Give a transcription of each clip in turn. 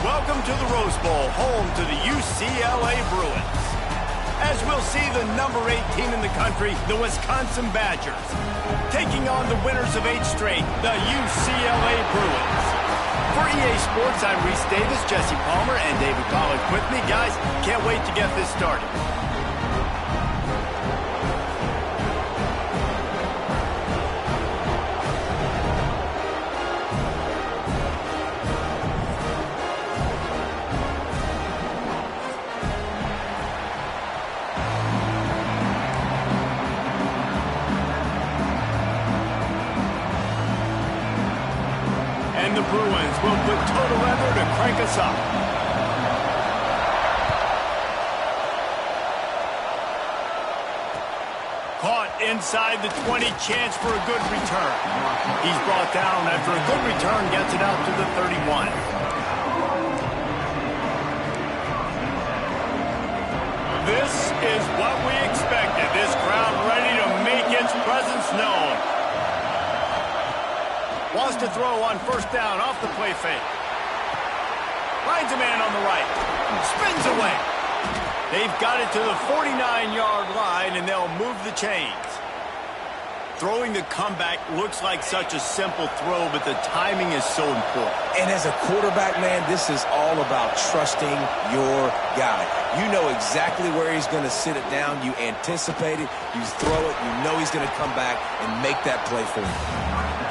Welcome to the Rose Bowl, home to the UCLA Bruins. As we'll see the number 8 team in the country, the Wisconsin Badgers, taking on the winners of 8 straight, the UCLA Bruins. For EA Sports, I'm Reese Davis, Jesse Palmer, and David Pollack with me. Guys, can't wait to get this started. And the Bruins will put total weather to crank us up. Caught inside the 20, chance for a good return. He's brought down after a good return, gets it out to the 31. This is what we expected. This crowd ready to make its presence known. Wants to throw on first down off the play fake. Finds a man on the right. Spins away. They've got it to the 49-yard line, and they'll move the chains. Throwing the comeback looks like such a simple throw, but the timing is so important. And as a quarterback, man, this is all about trusting your guy. You know exactly where he's going to sit it down. You anticipate it. You throw it. You know he's going to come back and make that play for you.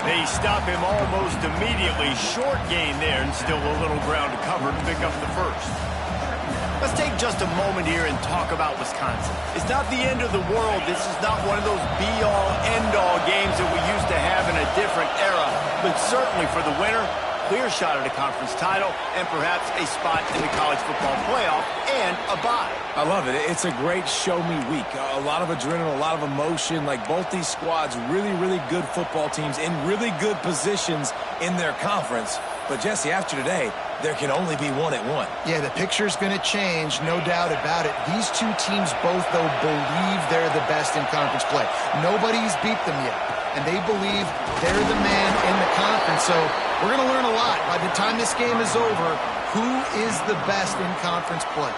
They stop him almost immediately. Short gain there, and still a little ground to cover to pick up the first. Let's take just a moment here and talk about Wisconsin. It's not the end of the world. This is not one of those be-all, end-all games that we used to have in a different era. But certainly for the winner, clear shot at a conference title and perhaps a spot in the college football playoff and a bye. I love it. It's a great show-me week. A lot of adrenaline, a lot of emotion. Like both these squads, really, really good football teams in really good positions in their conference. But, Jesse, after today, there can only be one at one. Yeah, the picture's going to change, no doubt about it. These two teams both, though, believe they're the best in conference play. Nobody's beat them yet, and they believe they're the man in the conference. So we're going to learn a lot. By the time this game is over, who is the best in conference play?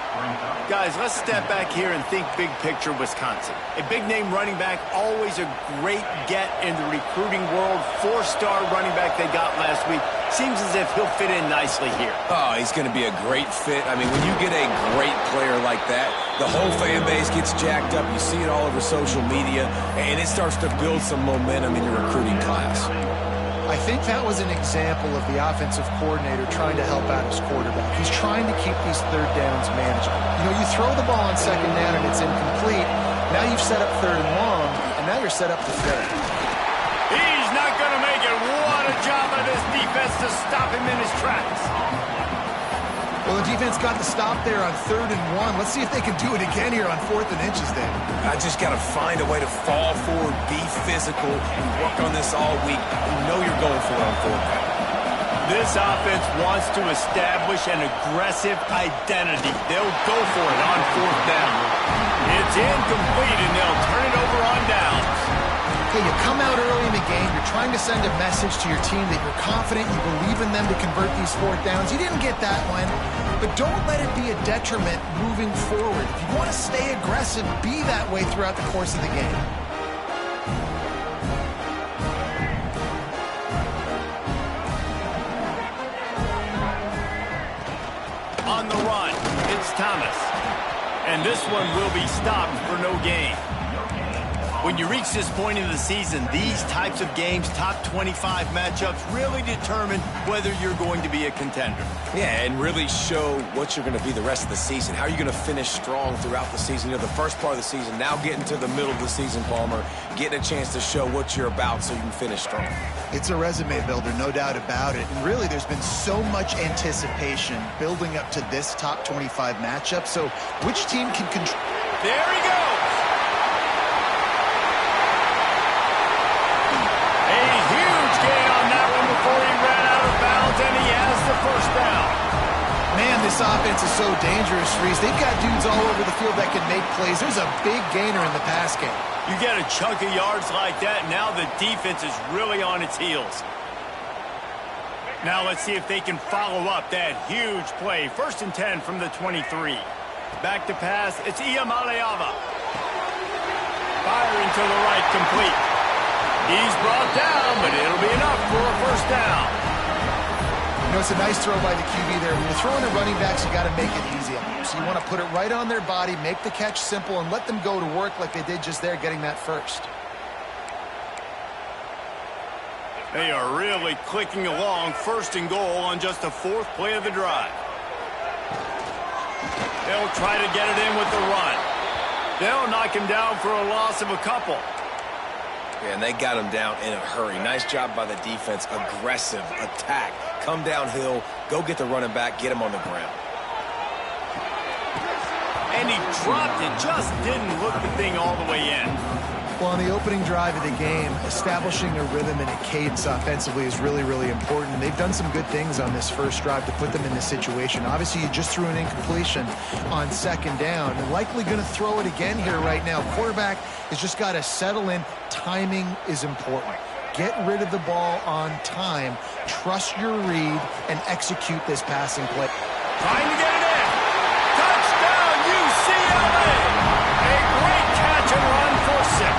Guys, let's step back here and think big picture Wisconsin. A big-name running back, always a great get in the recruiting world. 4-star running back they got last week. Seems as if he'll fit in nicely here. Oh, he's going to be a great fit. I mean, when you get a great player like that, the whole fan base gets jacked up. You see it all over social media, and it starts to build some momentum in your recruiting class. I think that was an example of the offensive coordinator trying to help out his quarterback. He's trying to keep these third downs manageable. You know, you throw the ball on second down and it's incomplete. Now you've set up third and long, and now you're set up to third. He's not going to make it. What a job by this defense to stop him in his tracks. Well, the defense got the stop there on 3rd and 1. Let's see if they can do it again here on 4th and inches, David. I just got to find a way to fall forward, be physical, and work on this all week. You know you're going for it on 4th down. This offense wants to establish an aggressive identity. They'll go for it on 4th down. It's incomplete, and they'll turn it over on downs. Okay, you come out early in the game, you're trying to send a message to your team that you're confident, you believe in them to convert these 4th downs. You didn't get that one, but don't let it be a detriment moving forward. If you want to stay aggressive, be that way throughout the course of the game. On the run, it's Thomas. And this one will be stopped for no gain. When you reach this point in the season, these types of games, top 25 matchups, really determine whether you're going to be a contender. Yeah, and really show what you're going to be the rest of the season. How are you going to finish strong throughout the season? You know, the first part of the season, now getting to the middle of the season, Palmer, getting a chance to show what you're about so you can finish strong. It's a resume builder, no doubt about it. And really, there's been so much anticipation building up to this top 25 matchup. So which team can control? There he goes. Before he ran out of bounds, and he has the first down. Man, this offense is so dangerous, Reese. They've got dudes all over the field that can make plays. There's a big gainer in the pass game. You get a chunk of yards like that, now the defense is really on its heels. Now let's see if they can follow up that huge play. 1st and 10 from the 23. Back to pass. It's Iamaleava. Firing to the right, complete. He's brought down, but it'll be enough for a 1st down. You know, it's a nice throw by the QB there. When you're throwing the running backs, you got to make it easy. So you want to put it right on their body, make the catch simple, and let them go to work like they did just there, getting that first. They are really clicking along. 1st and goal on just the 4th play of the drive. They'll try to get it in with the run. They'll knock him down for a loss of a couple. Yeah, and they got him down in a hurry. Nice job by the defense. Aggressive attack. Come downhill, go get the running back, get him on the ground. And he dropped it. Just didn't look the thing all the way in. Well, on the opening drive of the game, establishing a rhythm and a cadence offensively is really, really important. And they've done some good things on this first drive to put them in this situation. Obviously, you just threw an incompletion on 2nd down. And likely going to throw it again here right now. Quarterback has just got to settle in. Timing is important. Get rid of the ball on time. Trust your read and execute this passing play. Trying to get it in. Touchdown, UCLA. A great catch and run for 6.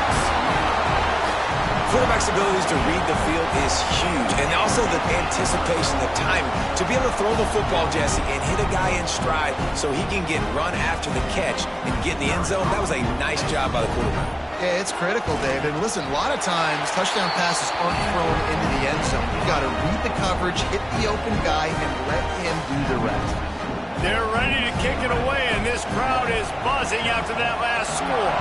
Quarterback's abilities to read the field is huge. And also the anticipation, the timing. To be able to throw the football, Jesse, and hit a guy in stride so he can get run after the catch and get in the end zone, that was a nice job by the quarterback. Yeah, it's critical, David. Listen, a lot of times touchdown passes aren't thrown into the end zone. You've got to read the coverage, hit the open guy, and let him do the rest. They're ready to kick it away, and this crowd is buzzing after that last score.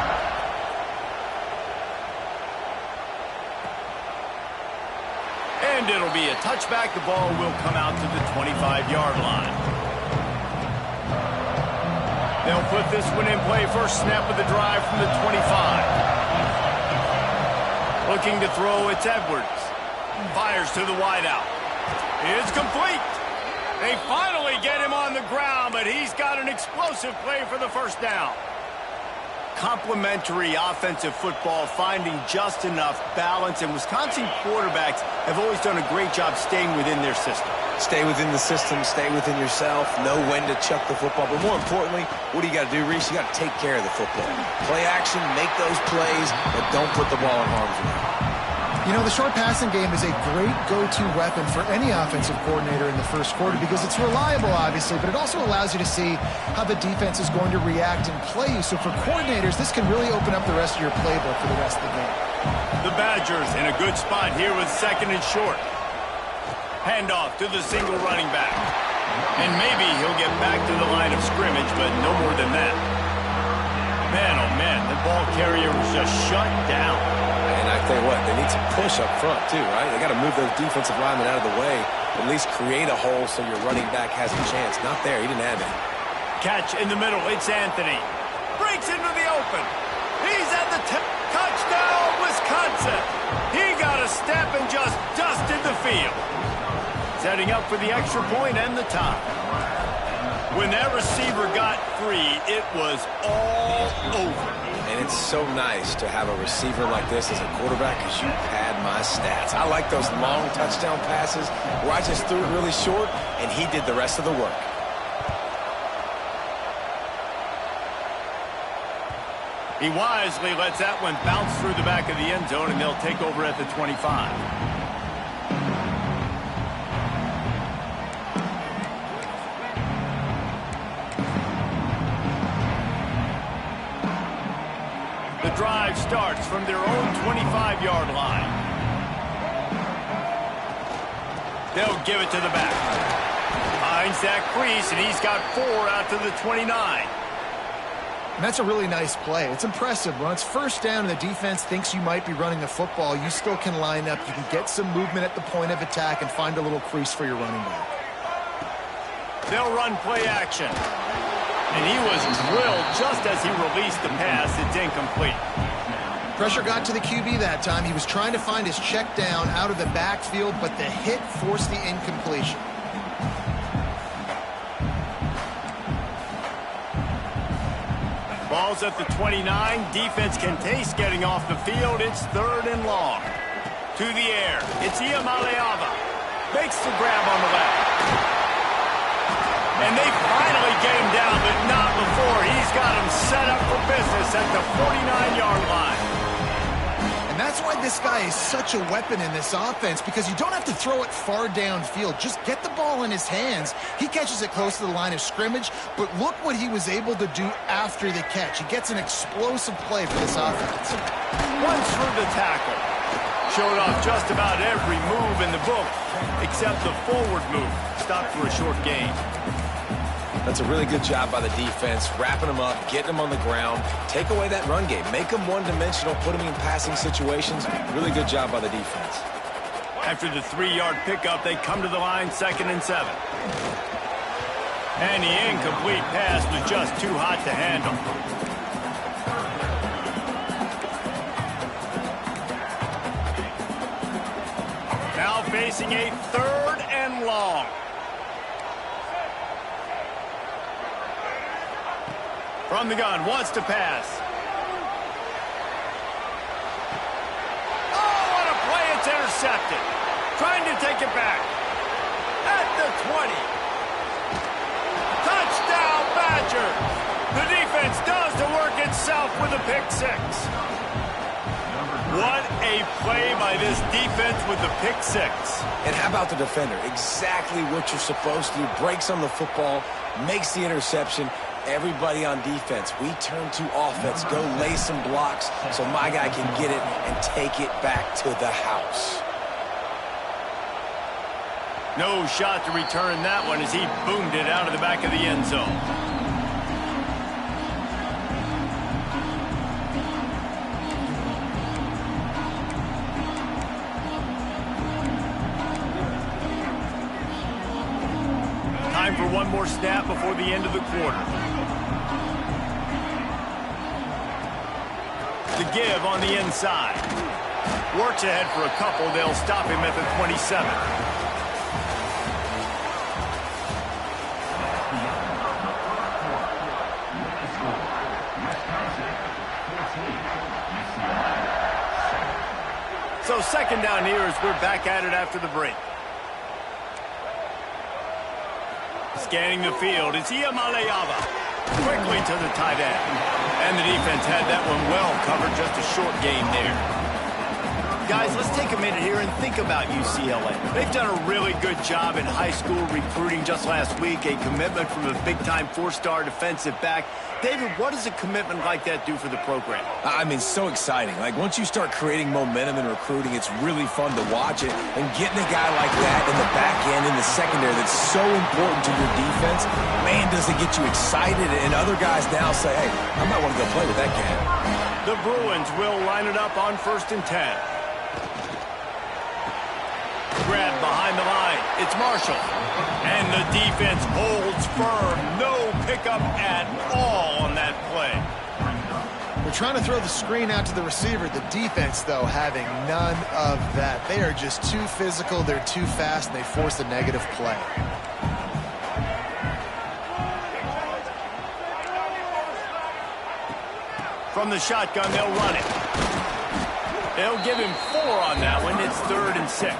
And it'll be a touchback. The ball will come out to the 25-yard line. They'll put this one in play. First snap of the drive from the 25. Looking to throw, it's Edwards. Fires to the wideout. It's complete. They finally get him on the ground, but he's got an explosive play for the 1st down. Complementary offensive football, finding just enough balance, and Wisconsin quarterbacks have always done a great job staying within their system. Stay within the system, stay within yourself, know when to chuck the football. But more importantly, what do you got to do, Reese? You got to take care of the football. Play action, make those plays, but don't put the ball in harm's way. You know, the short passing game is a great go-to weapon for any offensive coordinator in the first quarter because it's reliable, obviously, but it also allows you to see how the defense is going to react and play you. So for coordinators, this can really open up the rest of your playbook for the rest of the game. The Badgers in a good spot here with 2nd and short. Handoff to the single running back. And maybe he'll get back to the line of scrimmage, but no more than that. Man, oh man, the ball carrier was just shut down. And I tell you what, they need some push up front too, right? They got to move those defensive linemen out of the way, at least create a hole so your running back has a chance. Not there, he didn't have it. Catch in the middle, it's Anthony. Breaks into the open. He's at the touchdown, Wisconsin. He got a step and just dusted the field. Setting up for the extra point and the tie. When that receiver got free, it was all over. And it's so nice to have a receiver like this as a quarterback because you pad my stats. I like those long touchdown passes where I just threw it really short and he did the rest of the work. He wisely lets that one bounce through the back of the end zone, and they'll take over at the 25. The drive starts from their own 25-yard line. They'll give it to the back. Finds that crease, and he's got 4 out to the 29. And that's a really nice play. It's impressive. When it's 1st down and the defense thinks you might be running the football, you still can line up. You can get some movement at the point of attack and find a little crease for your running back. They'll run play action. And he was drilled just as he released the pass. It's incomplete. Pressure got to the QB that time. He was trying to find his check down out of the backfield, but the hit forced the incompletion. Ball's at the 29. Defense can taste getting off the field. It's 3rd and long. To the air. It's Iamaleava. Makes the grab on the left. And they finally get him down, but not before. He's got him set up for business at the 49-yard line. And that's why this guy is such a weapon in this offense, because you don't have to throw it far downfield. Just get the ball in his hands. He catches it close to the line of scrimmage, but look what he was able to do after the catch. He gets an explosive play for this offense. Runs through the tackle. Showed off just about every move in the book, except the forward move. Stopped for a short gain. That's a really good job by the defense, wrapping them up, getting them on the ground. Take away that run game. Make them one-dimensional, put them in passing situations. Really good job by the defense. After the 3-yard pickup, they come to the line, 2nd and 7. And the incomplete pass was just too hot to handle. Now facing a 3rd and long. From the gun, wants to pass. Oh, what a play. It's intercepted. Trying to take it back. At the 20. Touchdown, Badgers. The defense does the work itself with a pick 6. What a play by this defense with the pick 6. And how about the defender? Exactly what you're supposed to do. Breaks on the football, makes the interception. Everybody on defense, we turn to offense. Go lay some blocks so my guy can get it and take it back to the house. No shot to return that one as he boomed it out of the back of the end zone. Time for one more snap before the end of the quarter. The give on the inside. Works ahead for a couple. They'll stop him at the 27. So 2nd down here as we're back at it after the break. Scanning the field, it's Iamaleava. Quickly to the tight end. And the defense had that one well covered, just a short gain there. Guys, let's take a minute here and think about UCLA. They've done a really good job in high school recruiting. Just last week, a commitment from a big-time 4-star defensive back. David, what does a commitment like that do for the program? I mean, so exciting. Like, once you start creating momentum in recruiting, it's really fun to watch it. And getting a guy like that in the back end, in the secondary, that's so important to your defense, man, does it get you excited. And other guys now say, hey, I might want to go play with that kid. The Bruins will line it up on 1st and 10. Grab behind the line. It's Marshall. And the defense holds firm. No pickup at all on that play. They're trying to throw the screen out to the receiver. The defense, though, having none of that. They are just too physical. They're too fast, and they force a negative play. From the shotgun, they'll run it. They'll give him 4 on that one. It's 3rd and 6.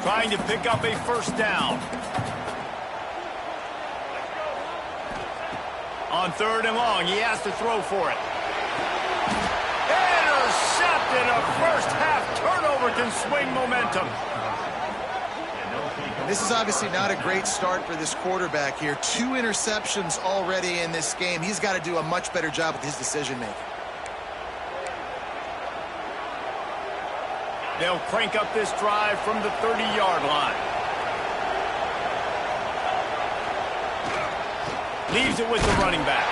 Trying to pick up a 1st down. On 3rd and long, he has to throw for it. Intercepted. A first-half turnover can swing momentum. This is obviously not a great start for this quarterback here. 2 interceptions already in this game. He's got to do a much better job with his decision-making. They'll crank up this drive from the 30-yard line. Leaves it with the running back.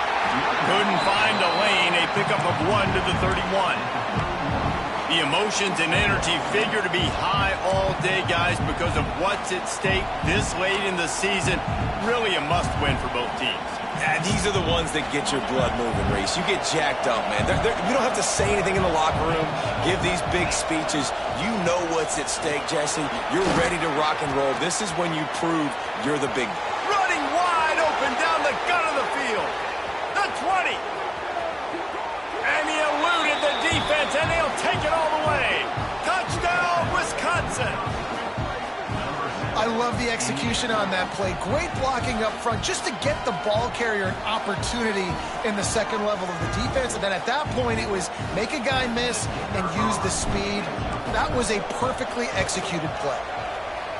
Couldn't find a lane. A pickup of 1 to the 31. The emotions and energy figure to be high all day, guys, because of what's at stake this late in the season. Really a must-win for both teams. Yeah, these are the ones that get your blood moving, Reese. You get jacked up, man. You don't have to say anything in the locker room, give these big speeches. You know what's at stake, Jesse. You're ready to rock and roll. This is when you prove you're the big. Running wide open down the gut of the field. The 20. And he eluded the defense. love the execution on that play. Great blocking up front just to get the ball carrier an opportunity in the second level of the defense. And then at that point, it was make a guy miss and use the speed. That was a perfectly executed play.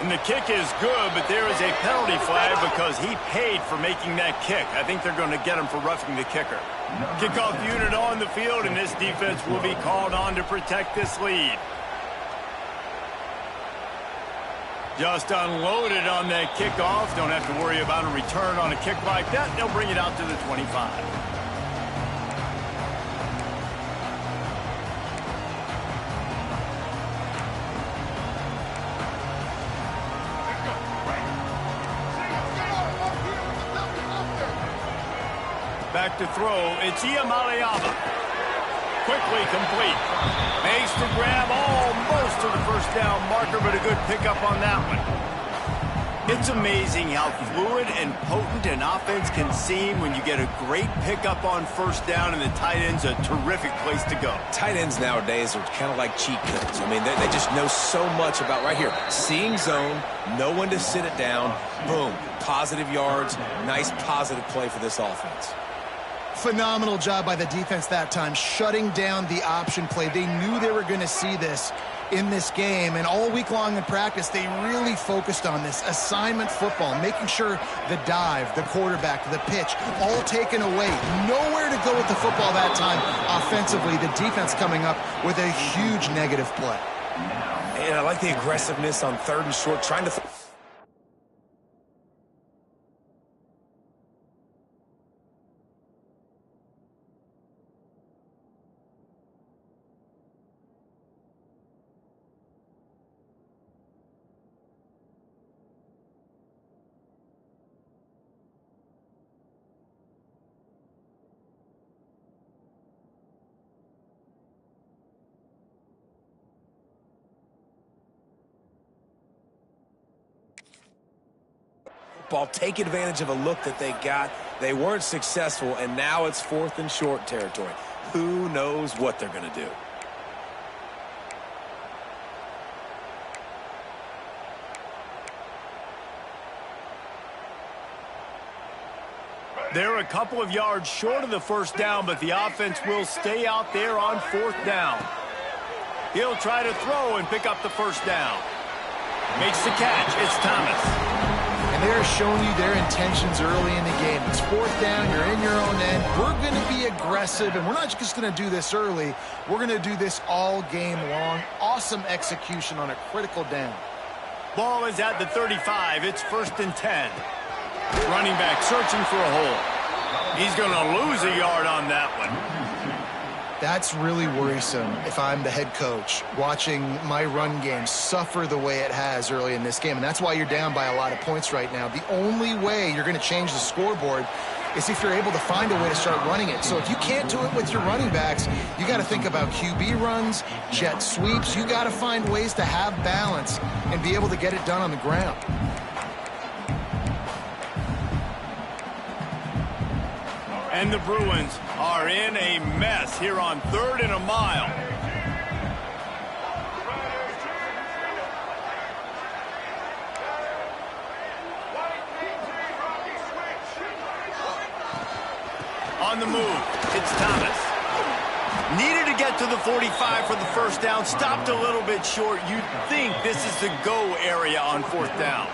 And the kick is good, but there is a penalty flag because he paid for making that kick. I think they're going to get him for roughing the kicker. Kickoff unit on the field, and this defense will be called on to protect this lead. Just unloaded on that kickoff. Don't have to worry about a return on a kick like that. They'll bring it out to the 25. Back to throw, it's Iamaleava. Quickly complete. Makes the grab almost to the first down marker, but a good pickup on that one. It's amazing how fluid and potent an offense can seem when you get a great pickup on first down, and the tight end's a terrific place to go. Tight ends nowadays are kind of like cheat codes. I mean, they just know so much about right here. Seeing zone, know when to sit it down, boom, positive yards, nice positive play for this offense. Phenomenal job by the defense that time, shutting down the option play. They knew they were going to see this in this game, and all week long in practice, they really focused on this assignment football, making sure the dive, the quarterback, the pitch, all taken away. Nowhere to go with the football that time offensively. The defense coming up with a huge negative play. And I like the aggressiveness on third and short, trying to... Ball, take advantage of a look that they got. They weren't successful, and now it's fourth and short territory. Who knows what they're going to do? They're a couple of yards short of the first down, but the offense will stay out there on fourth down. He'll try to throw and pick up the first down. Makes the catch. It's Thomas. And they're showing you their intentions early in the game. It's fourth down, you're in your own end. We're going to be aggressive, and we're not just going to do this early. We're going to do this all game long. Awesome execution on a critical down. Ball is at the 35. It's first and 10. Running back searching for a hole. He's going to lose a yard on that one. That's really worrisome if I'm the head coach, watching my run game suffer the way it has early in this game. And that's why you're down by a lot of points right now. The only way you're going to change the scoreboard is if you're able to find a way to start running it. So if you can't do it with your running backs, you got to think about QB runs, jet sweeps. You got to find ways to have balance and be able to get it done on the ground. And the Bruins are in a mess here on third and a mile. On the move, it's Thomas. Needed to get to the 45 for the first down. Stopped a little bit short. You'd think this is the go area on fourth down.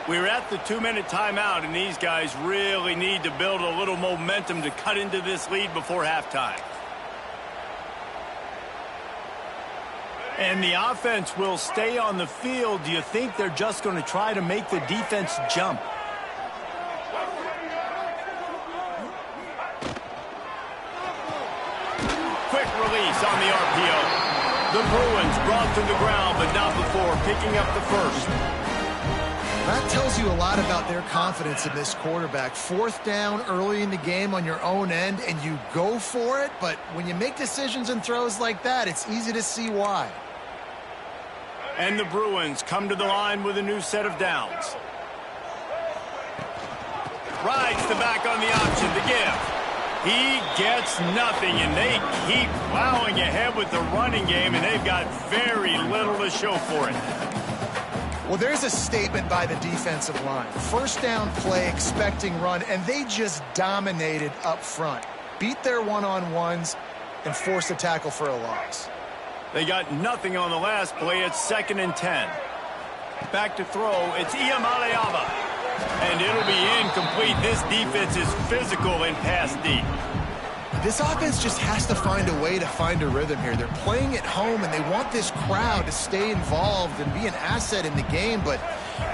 We're at the 2-minute timeout, and these guys really need to build a little momentum to cut into this lead before halftime. And the offense will stay on the field. Do you think they're just going to try to make the defense jump? Quick release on the RPO. The Bruins brought to the ground, but not before picking up the first. That tells you a lot about their confidence in this quarterback. Fourth down early in the game on your own end, and you go for it, but when you make decisions and throws like that, it's easy to see why. And the Bruins come to the line with a new set of downs. Rides the back on the option, the give. He gets nothing, and they keep plowing ahead with the running game, and they've got very little to show for it. Well, there's a statement by the defensive line. First down play, expecting run, and they just dominated up front. Beat their one-on-ones and forced a tackle for a loss. They got nothing on the last play. It's 2nd and 10. Back to throw. It's Iamaleava. And it'll be incomplete. This defense is physical and pass deep. This offense just has to find a way to find a rhythm here. They're playing at home, and they want this crowd to stay involved and be an asset in the game, but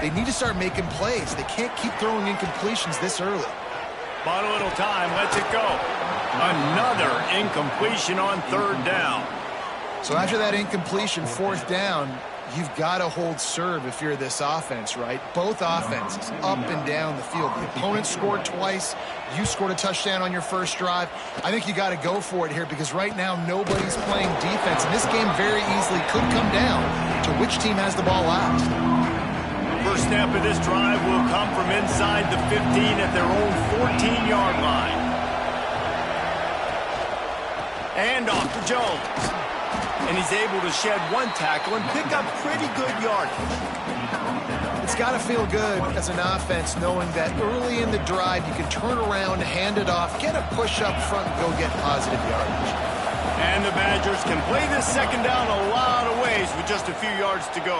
they need to start making plays. They can't keep throwing incompletions this early. Bought a little time. Let's it go. Another incompletion on 3rd down. So after that incompletion, 4th down, you've got to hold serve if you're this offense, right? Both offenses up and down the field. The opponent scored twice. You scored a touchdown on your first drive. I think you got to go for it here because right now nobody's playing defense. And this game very easily could come down to which team has the ball last. First snap of this drive will come from inside the 15 at their own 14-yard line. And off to Jones. And he's able to shed one tackle and pick up pretty good yardage. It's got to feel good as an offense knowing that early in the drive you can turn around, hand it off, get a push up front, and go get positive yardage. And the Badgers can play this 2nd down a lot of ways with just a few yards to go.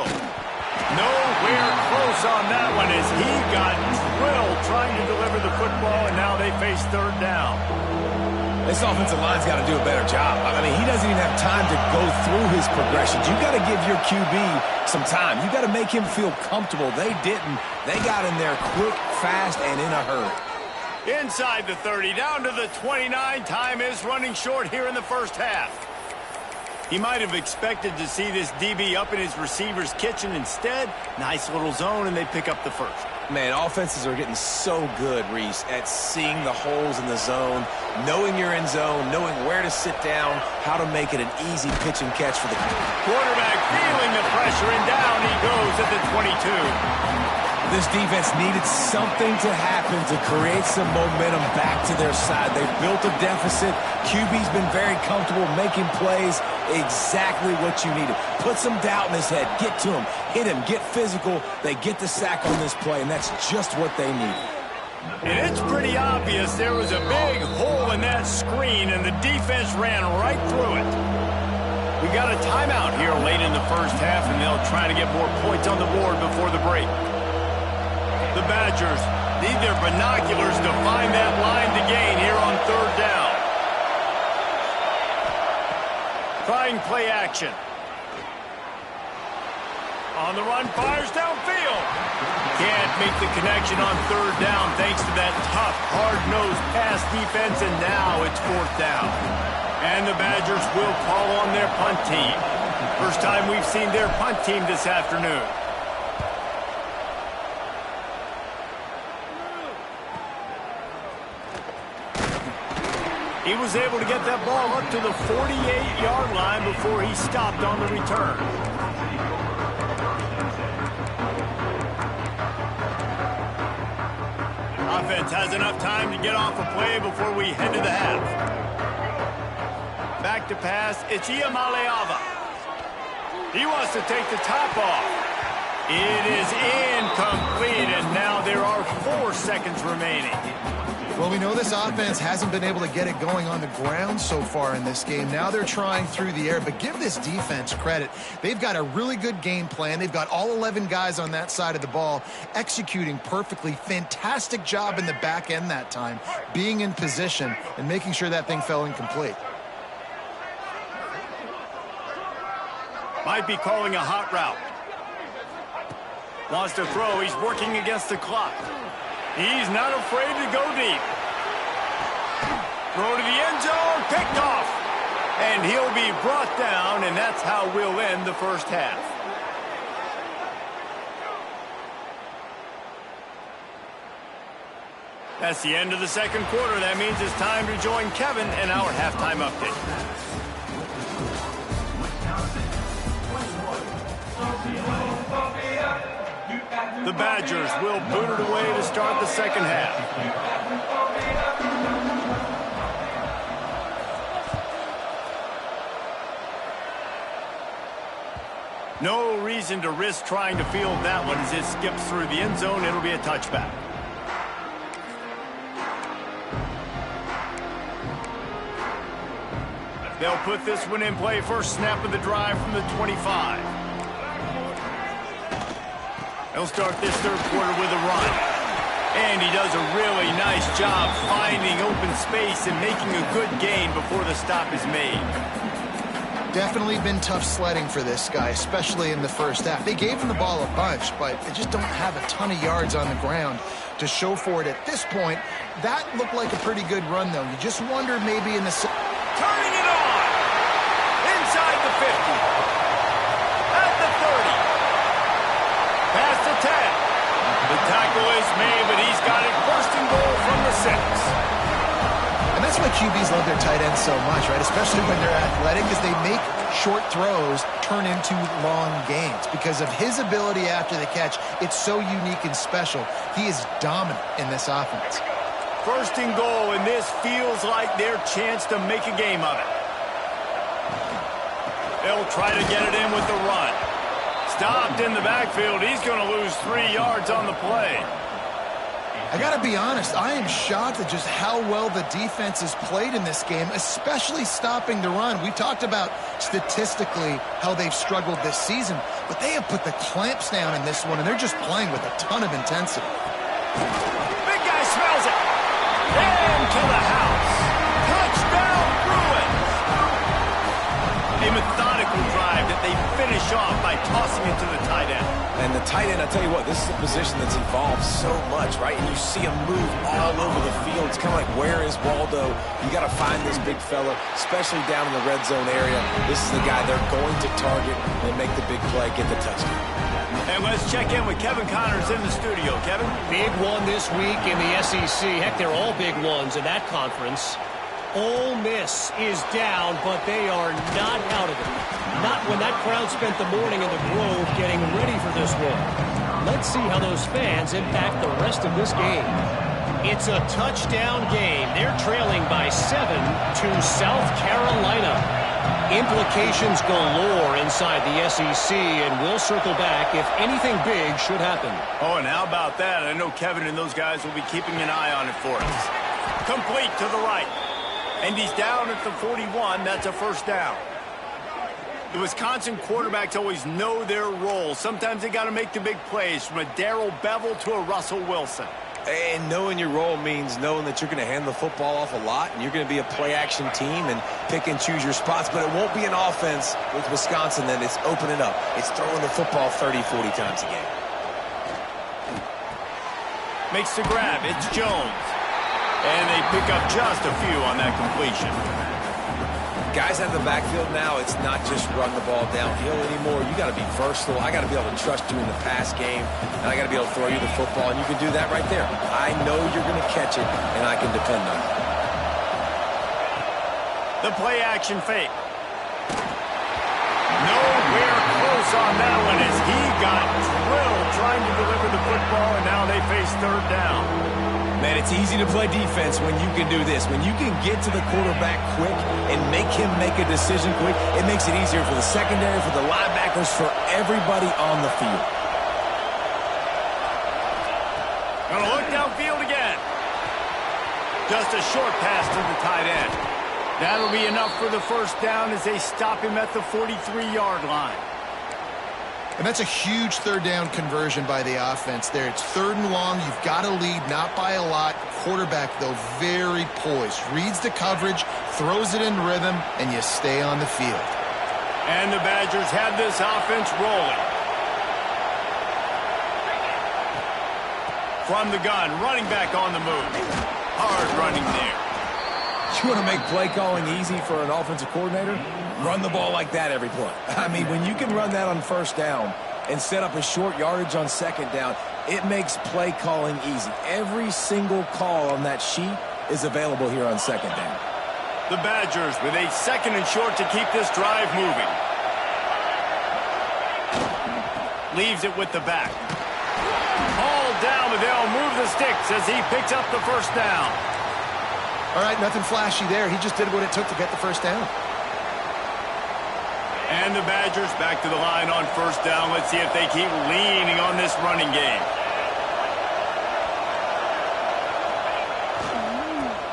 Nowhere close on that one as he got drilled trying to deliver the football, and now they face 3rd down. This offensive line's got to do a better job. I mean, he doesn't even have time to go through his progressions. You got to give your QB some time. You got to make him feel comfortable. They didn't. They got in there quick, fast, and in a hurry. Inside the 30, down to the 29. Time is running short here in the first half. He might have expected to see this DB up in his receiver's kitchen. Instead, nice little zone, and they pick up the first. Man, offenses are getting so good, Reese, at seeing the holes in the zone, knowing you're in zone, knowing where to sit down, how to make it an easy pitch and catch for the quarterback, feeling the pressure, and down he goes at the 22. This defense needed something to happen to create some momentum back to their side. They built a deficit. QB's been very comfortable making plays. Exactly what you needed. Put some doubt in his head. Get to him. Hit him. Get physical. They get the sack on this play, and that's just what they needed. And it's pretty obvious there was a big hole in that screen, and the defense ran right through it. We got a timeout here late in the first half, and they'll try to get more points on the board before the break. The Badgers need their binoculars to find that line to gain here on 3rd down. Trying play action. On the run, fires downfield. Can't make the connection on 3rd down thanks to that tough, hard-nosed pass defense, and now it's 4th down. And the Badgers will call on their punt team. First time we've seen their punt team this afternoon. He was able to get that ball up to the 48-yard line before he stopped on the return. Offense has enough time to get off a play before we head to the half. Back to pass, it's Iamaleava. He wants to take the top off. It is incomplete, and now there are 4 seconds remaining. Well, we know this offense hasn't been able to get it going on the ground so far in this game. Now they're trying through the air, but give this defense credit. They've got a really good game plan. They've got all 11 guys on that side of the ball executing perfectly. Fantastic job in the back end that time, being in position and making sure that thing fell incomplete. Might be calling a hot route. Wants to throw. He's working against the clock. He's not afraid to go deep. Throw to the end zone, picked off. And he'll be brought down, and that's how we'll end the first half. That's the end of the second quarter. That means it's time to join Kevin in our halftime update. The Badgers will boot it away to start the second half. No reason to risk trying to field that one as it skips through the end zone. It'll be a touchback. They'll put this one in play. First snap of the drive from the 25. They'll start this third quarter with a run. And he does a really nice job finding open space and making a good gain before the stop is made. Definitely been tough sledding for this guy, especially in the first half. They gave him the ball a bunch, but they just don't have a ton of yards on the ground to show for it at this point. That looked like a pretty good run, though. You just wonder maybe in the... Turning it on! Inside the 50. At the 30. Past the 10. The tackle is made, but he's got it first and goal from the 6. And that's why QBs love their tight ends so much, right? Especially when they're athletic, because they make short throws turn into long gains. Because of his ability after the catch, it's so unique and special. He is dominant in this offense. First and goal, and this feels like their chance to make a game of it. They'll try to get it in with the run. Stopped in the backfield. He's going to lose 3 yards on the play. I got to be honest, I am shocked at just how well the defense has played in this game, especially stopping the run. We talked about statistically how they've struggled this season, but they have put the clamps down in this one, and they're just playing with a ton of intensity. Big guy smells it. And to the house. Touchdown, Bruins. A methodical drive that they finish off by tossing it to the tight end. And the tight end, I tell you what, this is a position that's evolved so much, right? And you see him move all over the field. It's kind of like, where is Waldo? You got to find this big fella, especially down in the red zone area. This is the guy they're going to target and make the big play, get the touchdown. And let's check in with Kevin Connors in the studio. Kevin? Big one this week in the SEC. Heck, they're all big ones in that conference. Ole Miss is down, but they are not out of it. Not when that crowd spent the morning in the Grove getting ready for this one. Let's see how those fans impact the rest of this game. It's a touchdown game. They're trailing by 7 to South Carolina. Implications galore inside the SEC, and we'll circle back if anything big should happen. Oh, and how about that? I know Kevin and those guys will be keeping an eye on it for us. Complete to the right. And he's down at the 41. That's a first down. The Wisconsin quarterbacks always know their role. Sometimes they got to make the big plays, from a Darrell Bevel to a Russell Wilson. And knowing your role means knowing that you're going to hand the football off a lot, and you're going to be a play-action team and pick and choose your spots. But it won't be an offense with Wisconsin that it's opening up. It's throwing the football 30, 40 times a game. Makes the grab. It's Jones. And they pick up just a few on that completion. Guys out of the backfield now, it's not just run the ball downhill anymore. You got to be versatile. I got to be able to trust you in the pass game, and I got to be able to throw you the football, and you can do that right there. I know you're going to catch it, and I can depend on it. The play action fake. Nowhere close on that one as he got drilled trying to deliver the football, and now they face third down. Man, it's easy to play defense when you can do this. When you can get to the quarterback quick and make him make a decision quick, it makes it easier for the secondary, for the linebackers, for everybody on the field. Gonna look downfield again. Just a short pass to the tight end. That'll be enough for the first down as they stop him at the 43-yard line. And that's a huge third down conversion by the offense there. It's third and long. You've got to lead, not by a lot. Quarterback, though, very poised. Reads the coverage, throws it in rhythm, and you stay on the field. And the Badgers have this offense rolling. From the gun, running back on the move. Hard running there. You want to make play calling easy for an offensive coordinator? Run the ball like that every play. I mean, when you can run that on first down and set up a short yardage on second down, it makes play calling easy. Every single call on that sheet is available here on second down. The Badgers with a second and short to keep this drive moving. Leaves it with the back. All down, but they'll move the sticks as he picks up the first down. All right, nothing flashy there. He just did what it took to get the first down. And the Badgers back to the line on first down. Let's see if they keep leaning on this running game.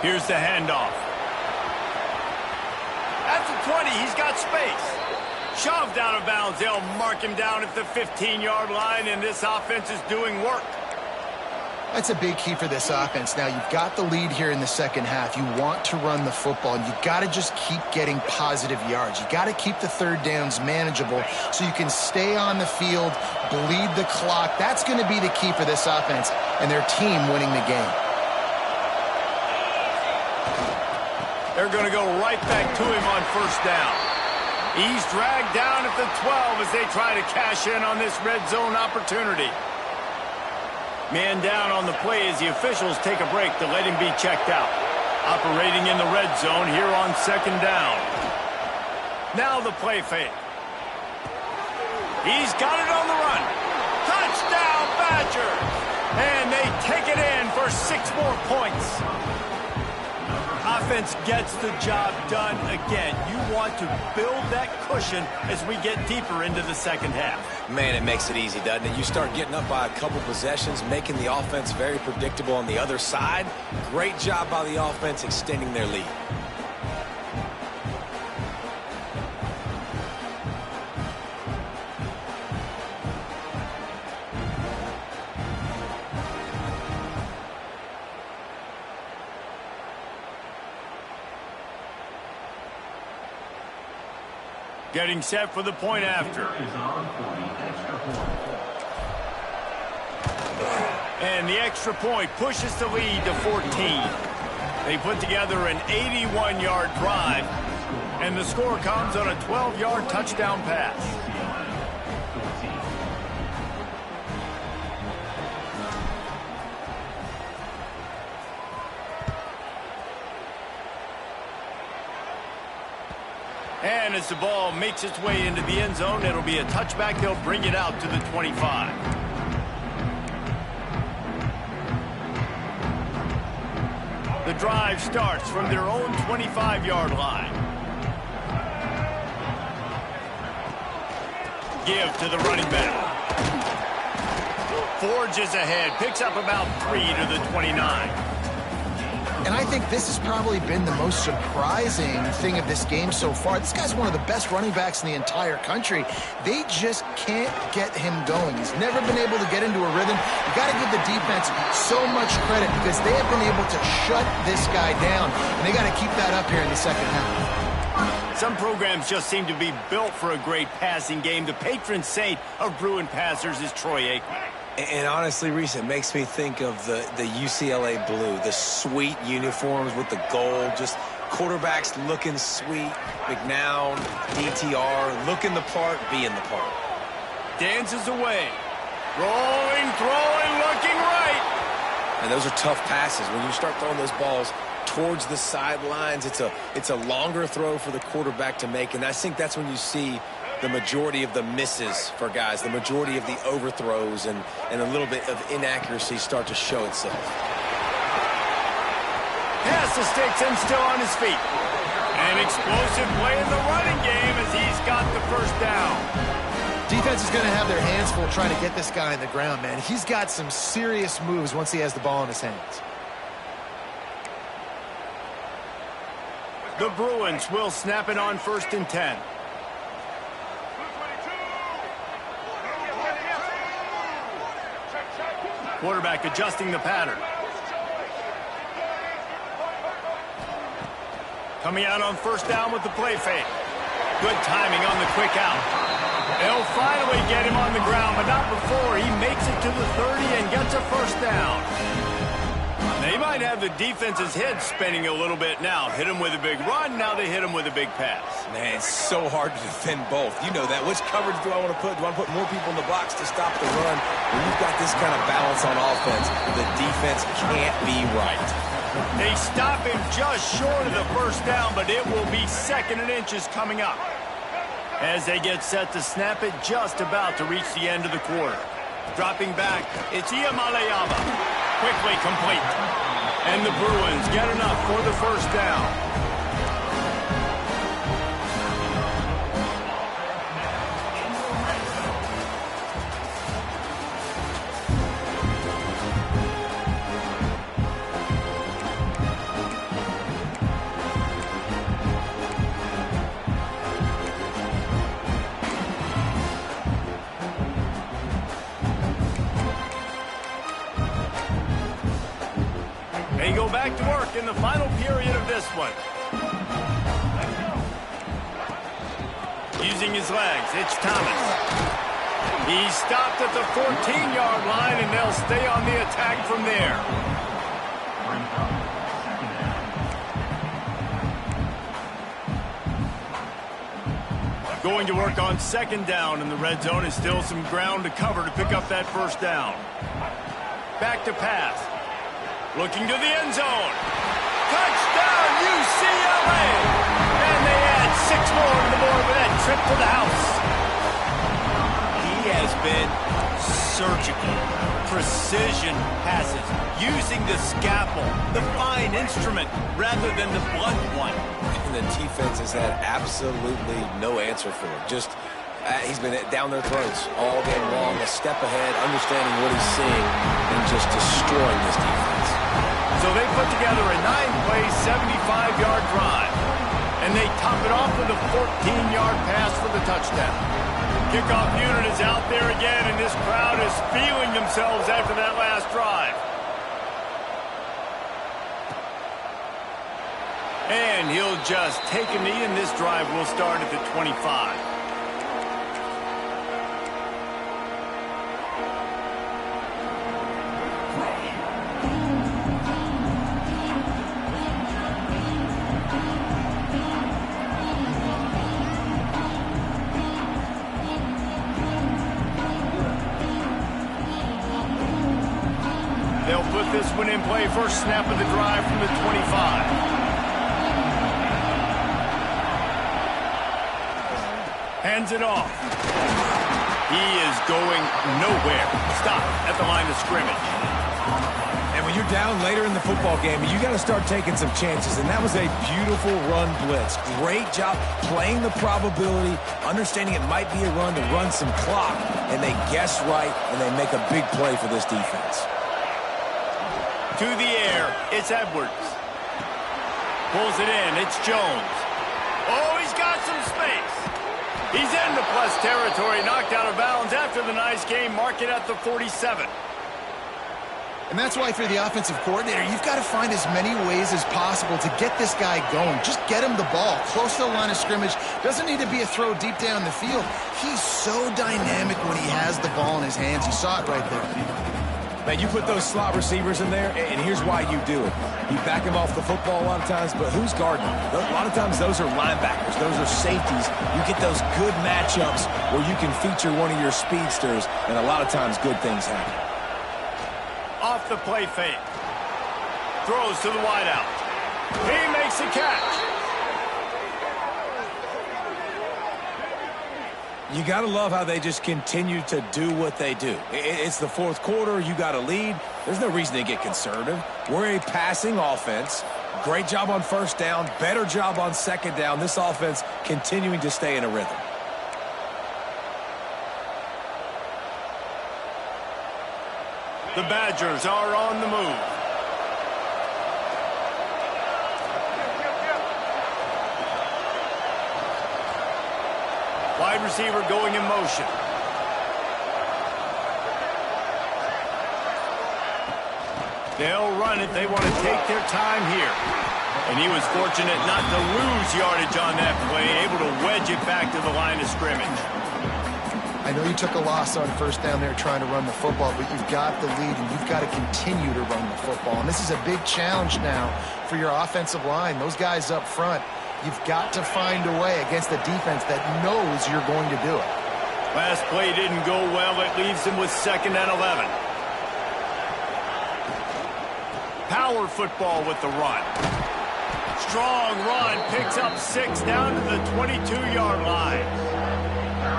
Here's the handoff. At the 20, he's got space. Shoved out of bounds. They'll mark him down at the 15-yard line, and this offense is doing work. That's a big key for this offense. Now, you've got the lead here in the second half. You want to run the football, and you've got to just keep getting positive yards. You've got to keep the third downs manageable so you can stay on the field, bleed the clock. That's going to be the key for this offense and their team winning the game. They're going to go right back to him on first down. He's dragged down at the 12 as they try to cash in on this red zone opportunity. Man down on the play as the officials take a break to let him be checked out. Operating in the red zone here on second down. Now the play fake. He's got it on the run. Touchdown, Badgers! And they take it in for 6 more points. Offense gets the job done again. You want to build that cushion as we get deeper into the second half. Man, it makes it easy, doesn't it? You start getting up by a couple possessions, making the offense very predictable on the other side. Great job by the offense extending their lead. Getting set for the point after. And the extra point pushes the lead to 14. They put together an 81-yard drive, and the score comes on a 12-yard touchdown pass. And as the ball makes its way into the end zone, it'll be a touchback. They'll bring it out to the 25. The drive starts from their own 25-yard line. Give to the running back. Forges ahead, picks up about 3 to the 29. And I think this has probably been the most surprising thing of this game so far. This guy's one of the best running backs in the entire country. They just can't get him going. He's never been able to get into a rhythm. You got to give the defense so much credit because they have been able to shut this guy down. And they got to keep that up here in the second half. Some programs just seem to be built for a great passing game. The patron saint of Bruin passers is Troy Aikman. And honestly, Reese, it makes me think of the UCLA blue, the sweet uniforms with the gold, just quarterbacks looking sweet, McNown, DTR, looking the part, being the part. Dances away. Rolling, throwing, looking right. And those are tough passes. When you start throwing those balls towards the sidelines, it's a longer throw for the quarterback to make, and I think that's when you see the majority of the misses for guys, the majority of the overthrows and a little bit of inaccuracy start to show itself. Pass the sticks and still on his feet. An explosive play in the running game as he's got the first down. Defense is going to have their hands full trying to get this guy on the ground, man. He's got some serious moves once he has the ball in his hands. The Bruins will snap it on 1st and 10. Quarterback adjusting the pattern. Coming out on first down with the play fake. Good timing on the quick out. They'll finally get him on the ground, but not before he makes it to the 30 and gets a first down. They might have the defense's head spinning a little bit now. Hit him with a big run, now they hit him with a big pass. Man, it's so hard to defend both. You know that. Which coverage do I want to put? Do I want to put more people in the box to stop the run? When you've got this kind of balance on offense, the defense can't be right. They stop him just short of the first down, but it will be 2nd and inches coming up. As they get set to snap it, just about to reach the end of the quarter. Dropping back, it's Iamaleava. Quickly complete. And the Bruins get enough for the first down. go back to work in the final period of this one. Using his legs, it's Thomas. He stopped at the 14-yard line, and they'll stay on the attack from there. Going to work on second down in the red zone. Is still some ground to cover to pick up that first down. Back to pass. Looking to the end zone. Touchdown, UCLA! And they add 6 more to the board with that trip to the house. He has been surgical. Precision passes. Using the scalpel, the fine instrument, rather than the blunt one. And the defense has had absolutely no answer for it. Just, he's been down their throats all game long, a step ahead, understanding what he's seeing, and just destroying this defense. So they put together a 9-play, 75-yard drive. And they top it off with a 14-yard pass for the touchdown. Kickoff unit is out there again, and this crowd is feeling themselves after that last drive. And he'll just take a knee, and this drive will start at the 25. They'll put this one in play. First snap of the drive from the 25. Hands it off. He is going nowhere. Stop at the line of scrimmage. And when you're down later in the football game, you got to start taking some chances. And that was a beautiful run blitz. Great job playing the probability, understanding it might be a run to run some clock. And they guess right, and they make a big play for this defense. To the air, it's Edwards. Pulls it in, it's Jones. Oh, he's got some space. He's into plus territory, knocked out of bounds after the nice game, mark it at the 47. And that's why for the offensive coordinator, you've got to find as many ways as possible to get this guy going. Just get him the ball close to the line of scrimmage. Doesn't need to be a throw deep down the field. He's so dynamic when he has the ball in his hands. You saw it right there. Man, you put those slot receivers in there, and here's why you do it. You back him off the football a lot of times, but who's guarding him? A lot of times those are linebackers. Those are safeties. You get those good matchups where you can feature one of your speedsters, and a lot of times good things happen. Off the play fake. Throws to the wideout. He makes a catch. You got to love how they just continue to do what they do. It's the fourth quarter. You got a lead. There's no reason to get conservative. We're a passing offense. Great job on first down. Better job on second down. This offense continuing to stay in a rhythm. The Badgers are on the move. Wide receiver going in motion. They'll run it. They want to take their time here. And he was fortunate not to lose yardage on that play, able to wedge it back to the line of scrimmage. I know you took a loss on first down there trying to run the football, but you've got the lead, and you've got to continue to run the football. And this is a big challenge now for your offensive line. Those guys up front, you've got to find a way against a defense that knows you're going to do it. Last play didn't go well. It leaves him with 2nd and 11. Power football with the run. Strong run, picks up 6 down to the 22-yard line.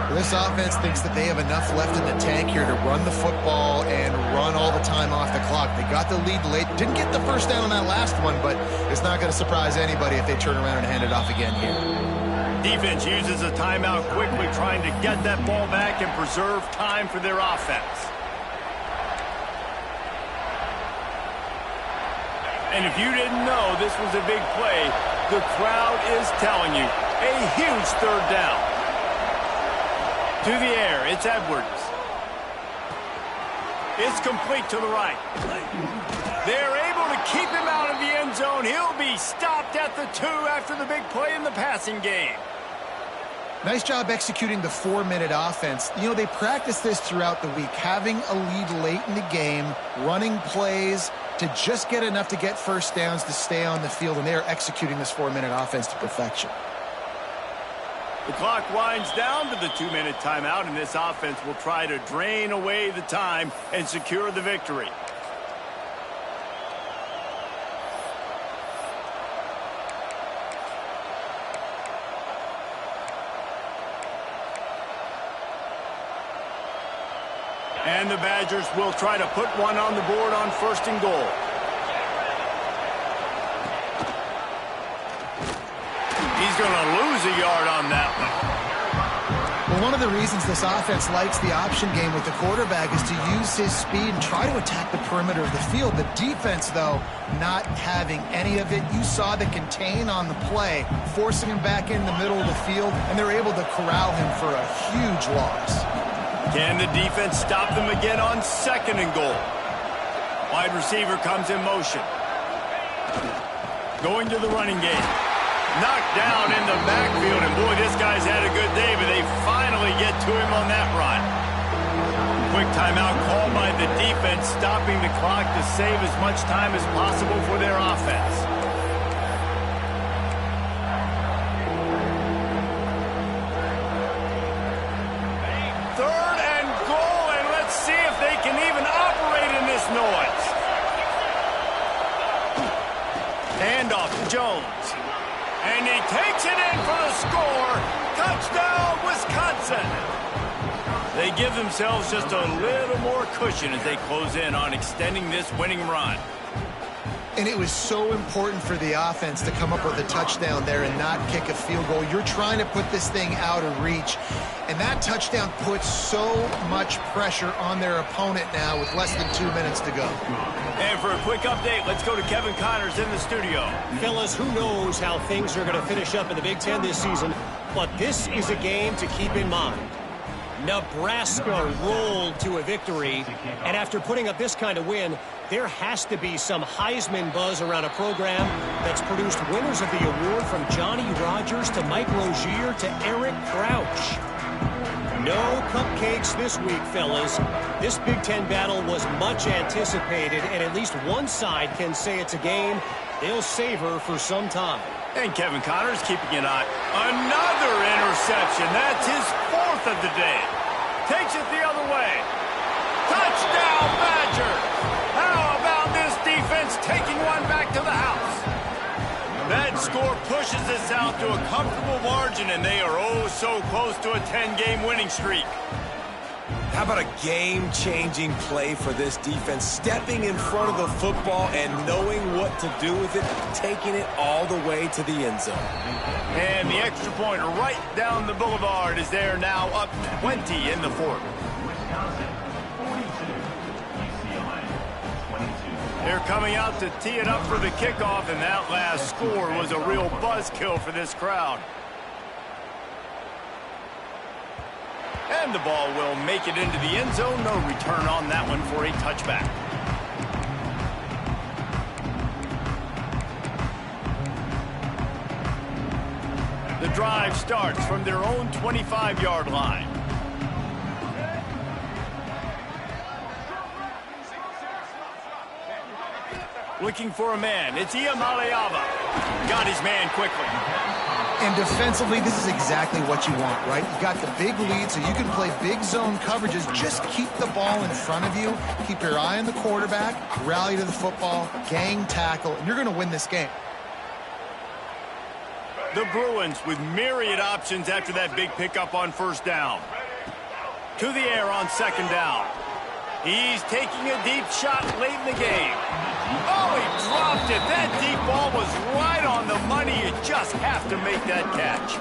This offense thinks that they have enough left in the tank here to run the football and run all the time off the clock. They got the lead late. Didn't get the first down on that last one, but it's not going to surprise anybody if they turn around and hand it off again here. Defense uses a timeout quickly, trying to get that ball back and preserve time for their offense. And if you didn't know this was a big play, the crowd is telling you a huge 3rd down. To the air, it's Edwards. It's complete to the right. They're able to keep him out of the end zone. He'll be stopped at the 2 after the big play in the passing game. Nice job executing the 4-minute offense. You know, they practice this throughout the week, having a lead late in the game, running plays to just get enough to get first downs to stay on the field, and they are executing this 4-minute offense to perfection. The clock winds down to the 2-minute timeout, and this offense will try to drain away the time and secure the victory. And the Badgers will try to put one on the board on 1st and goal. He's going to lose a yard on that one. Well, one of the reasons this offense likes the option game with the quarterback is to use his speed and try to attack the perimeter of the field. The defense, though, not having any of it. You saw the contain on the play, forcing him back in the middle of the field, and they're able to corral him for a huge loss. Can the defense stop them again on 2nd and goal? Wide receiver comes in motion. Going to the running game. Knocked down in the backfield, and boy, this guy's had a good day, but they finally get to him on that run. Quick timeout called by the defense, stopping the clock to save as much time as possible for their offense. Third and goal, and let's see if they can even operate in this noise. Handoff to Jones. And he takes it in for the score. Touchdown, Wisconsin. They give themselves just a little more cushion as they close in on extending this winning run. And it was so important for the offense to come up with a touchdown there and not kick a field goal. You're trying to put this thing out of reach. And that touchdown puts so much pressure on their opponent now with less than 2 minutes to go. And for a quick update, let's go to Kevin Connors in the studio. Fellas, who knows how things are going to finish up in the Big Ten this season, but this is a game to keep in mind. Nebraska rolled to a victory, and after putting up this kind of win, there has to be some Heisman buzz around a program that's produced winners of the award from Johnny Rodgers to Mike Rozier to Eric Crouch. No cupcakes this week, fellas. This Big Ten battle was much anticipated, and at least one side can say it's a game they'll savor for some time. And Kevin Connors keeping an eye. Another interception. That's his 4th of the day. Takes it the other way. Touchdown, Badgers. How about this defense taking one back to the house? That score pushes us out to a comfortable margin, and they are oh so close to a 10-game winning streak. How about a game-changing play for this defense? Stepping in front of the football and knowing what to do with it, taking it all the way to the end zone. And the extra point right down the boulevard is there now, up 20 in the 4th. They're coming out to tee it up for the kickoff, and that last score was a real buzzkill for this crowd. And the ball will make it into the end zone. No return on that one for a touchback. The drive starts from their own 25-yard line. Looking for a man. It's Iamaleava. Got his man quickly. And defensively, this is exactly what you want, right? You got the big lead, so you can play big zone coverages. Just keep the ball in front of you. Keep your eye on the quarterback. Rally to the football. Gang tackle. And you're going to win this game. The Bruins with myriad options after that big pickup on 1st down. To the air on 2nd down. He's taking a deep shot late in the game. Oh, he dropped it. That deep ball was right on the money. You just have to make that catch.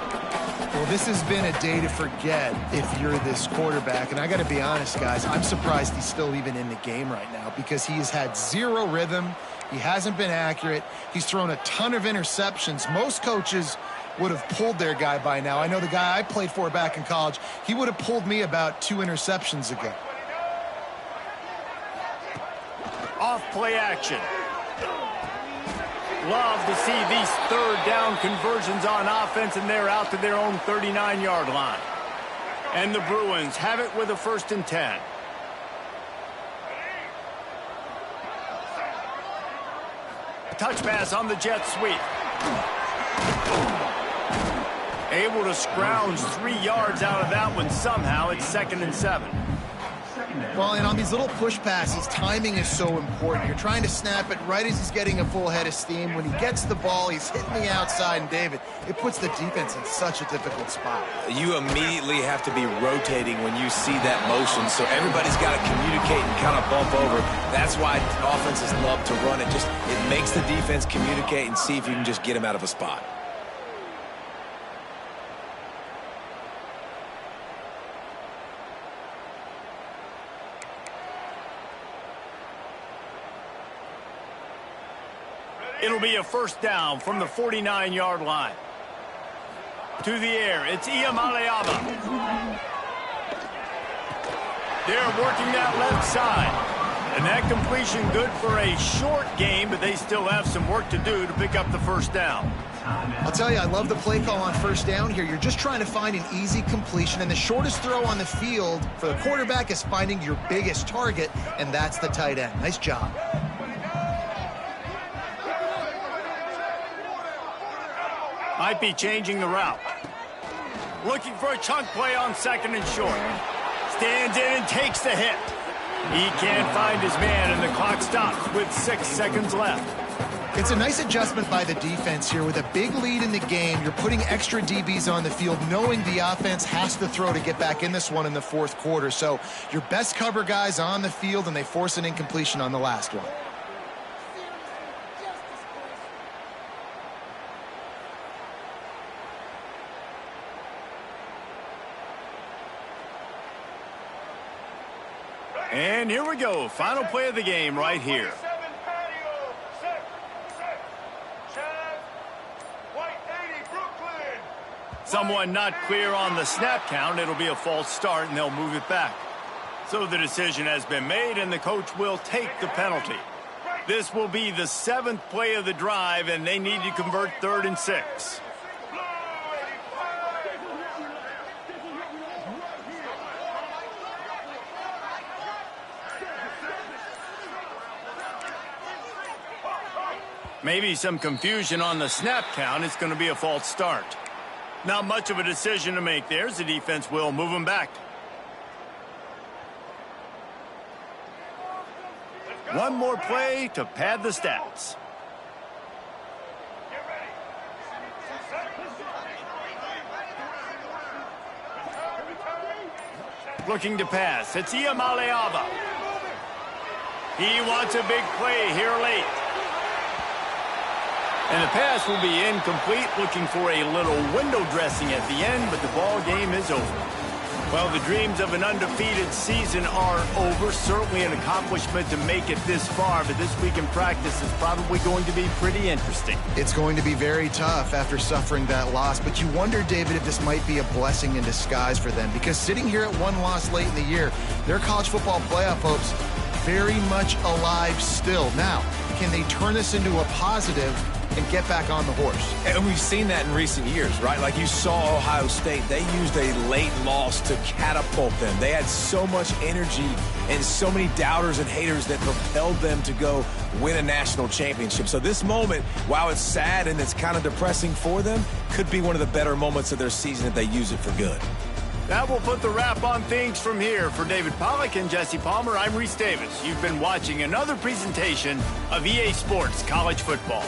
Well, this has been a day to forget if you're this quarterback. And I got to be honest, guys, I'm surprised he's still even in the game right now because he has had zero rhythm. He hasn't been accurate. He's thrown a ton of interceptions. Most coaches would have pulled their guy by now. I know the guy I played for back in college, he would have pulled me about 2 interceptions ago. Off play action. Love to see these third down conversions on offense, and they're out to their own 39-yard line. And the Bruins have it with a 1st and 10. Touch pass on the jet sweep. Able to scrounge 3 yards out of that one somehow. It's 2nd and 7. Well, and on these little push passes, timing is so important. You're trying to snap it right as he's getting a full head of steam. When he gets the ball, he's hitting the outside, and David, it puts the defense in such a difficult spot. You immediately have to be rotating when you see that motion, so everybody's got to communicate and kind of bump over. That's why offenses love to run it. It makes the defense communicate and see if you can just get him out of a spot. It'll be a 1st down from the 49-yard line. To the air, it's Iamaleava. They're working that left side. And that completion good for a short game, but they still have some work to do to pick up the 1st down. I'll tell you, I love the play call on 1st down here. You're just trying to find an easy completion, and the shortest throw on the field for the quarterback is finding your biggest target, and that's the tight end. Nice job. Might be changing the route. Looking for a chunk play on 2nd and short. Stands in and takes the hit. He can't find his man, and the clock stops with 6 seconds left. It's a nice adjustment by the defense here. With a big lead in the game, you're putting extra DBs on the field, knowing the offense has to throw to get back in this one in the 4th quarter. So your best cover guys on the field, and they force an incompletion on the last one. And here we go. Final play of the game right here. Someone not clear on the snap count. It'll be a false start, and they'll move it back. So the decision has been made, and the coach will take the penalty. This will be the 7th play of the drive, and they need to convert 3rd and 6. Maybe some confusion on the snap count. It's going to be a false start. Not much of a decision to make there, as the defense will move them back. One more play to pad the stats. Looking to pass. It's Iamaleava. He wants a big play here late. And the pass will be incomplete, looking for a little window dressing at the end, but the ball game is over. Well, the dreams of an undefeated season are over. Certainly an accomplishment to make it this far, but this week in practice is probably going to be pretty interesting. It's going to be very tough after suffering that loss, but you wonder, David, if this might be a blessing in disguise for them, because sitting here at one loss late in the year, their college football playoff hopes very much alive still. Now, can they turn this into a positive and get back on the horse? And we've seen that in recent years, right? Like you saw Ohio State, they used a late loss to catapult them. They had so much energy and so many doubters and haters that propelled them to go win a national championship. So this moment, while it's sad and it's kind of depressing for them, could be one of the better moments of their season if they use it for good. That will put the wrap on things from here. For David Pollack and Jesse Palmer, I'm Reese Davis. You've been watching another presentation of EA Sports College Football.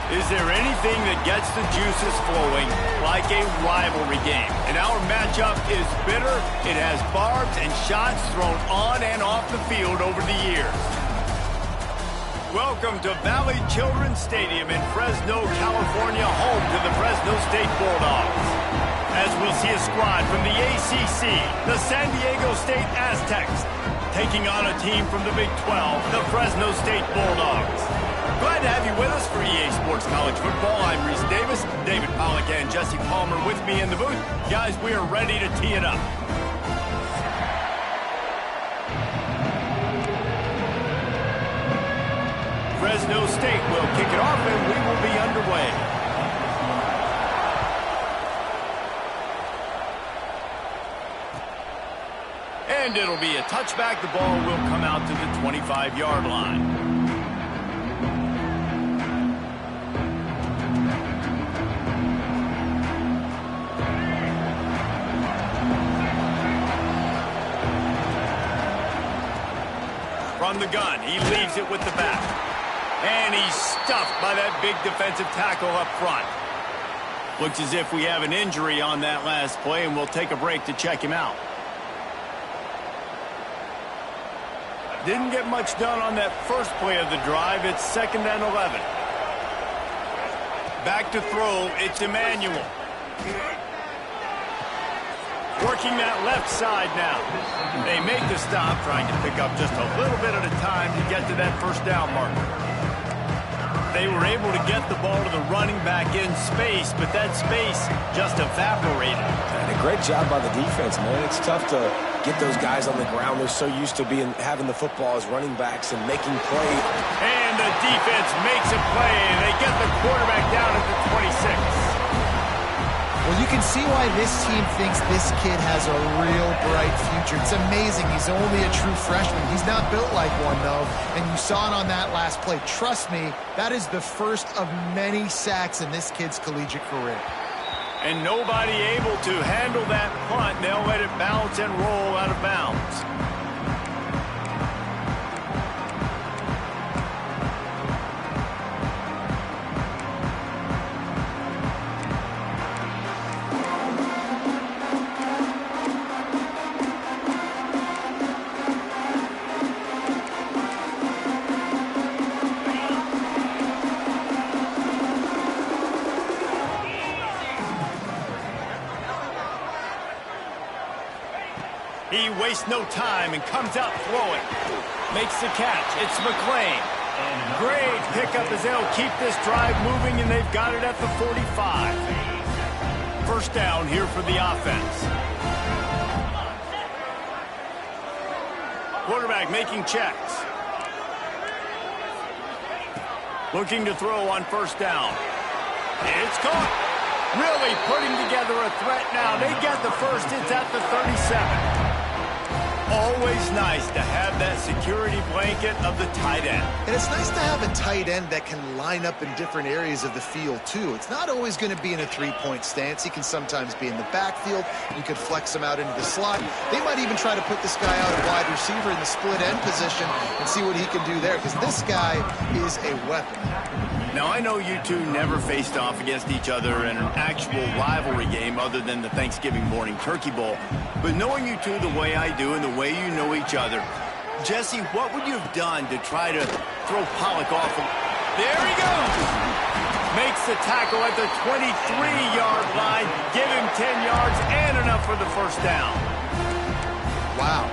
Is there anything that gets the juices flowing like a rivalry game? And our matchup is bitter. It has barbs and shots thrown on and off the field over the years. Welcome to Valley Children's Stadium in Fresno, California, home to the Fresno State Bulldogs. As we'll see a squad from the ACC, the San Diego State Aztecs, taking on a team from the Big 12, the Fresno State Bulldogs. Glad to have you with us for EA Sports College Football. I'm Reese Davis, David Pollack and Jesse Palmer with me in the booth. Guys, we are ready to tee it up. Fresno State will kick it off and we will be underway. And it'll be a touchback. The ball will come out to the 25-yard line. From the gun, he leaves it with the back. And he's stuffed by that big defensive tackle up front. Looks as if we have an injury on that last play, and we'll take a break to check him out. Didn't get much done on that first play of the drive. It's 2nd and 11. Back to throw, it's Emmanuel. Working that left side now. They make the stop, trying to pick up just a little bit at a time to get to that first down marker. They were able to get the ball to the running back in space, but that space just evaporated. And a great job by the defense, man. It's tough to get those guys on the ground. They're so used to having the football as running backs and making plays. And the defense makes a play, and they get the quarterback down at the 26. Well, you can see why this team thinks this kid has a real bright future. It's amazing. He's only a true freshman. He's not built like one, though, and you saw it on that last play. Trust me, that is the first of many sacks in this kid's collegiate career. And nobody able to handle that punt. They'll let it bounce and roll out of bounds. He wastes no time and comes out throwing. Makes the catch. It's McClain. Great pickup as they'll keep this drive moving, and they've got it at the 45. First down here for the offense. Quarterback making checks. Looking to throw on first down. It's caught. Really putting together a threat now. They get the first. It's at the 37. Always nice to have that security blanket of the tight end. And it's nice to have a tight end that can line up in different areas of the field, too. It's not always going to be in a three-point stance. He can sometimes be in the backfield. You could flex him out into the slot. They might even try to put this guy out at wide receiver in the split end position and see what he can do there, because this guy is a weapon. Now, I know you two never faced off against each other in an actual rivalry game other than the Thanksgiving morning Turkey Bowl. But knowing you two the way I do and the way you know each other, Jesse, what would you have done to try to throw Pollack off? There he goes! Makes the tackle at the 23-yard line. Give him 10 yards and enough for the first down. Wow.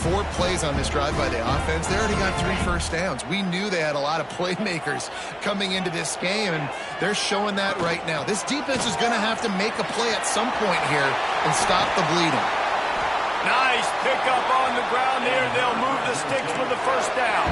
4 plays on this drive by the offense. They already got 3 first downs. We knew they had a lot of playmakers coming into this game, and they're showing that right now. This defense is going to have to make a play at some point here and stop the bleeding. Nice pickup on the ground there. They'll move the sticks for the first down.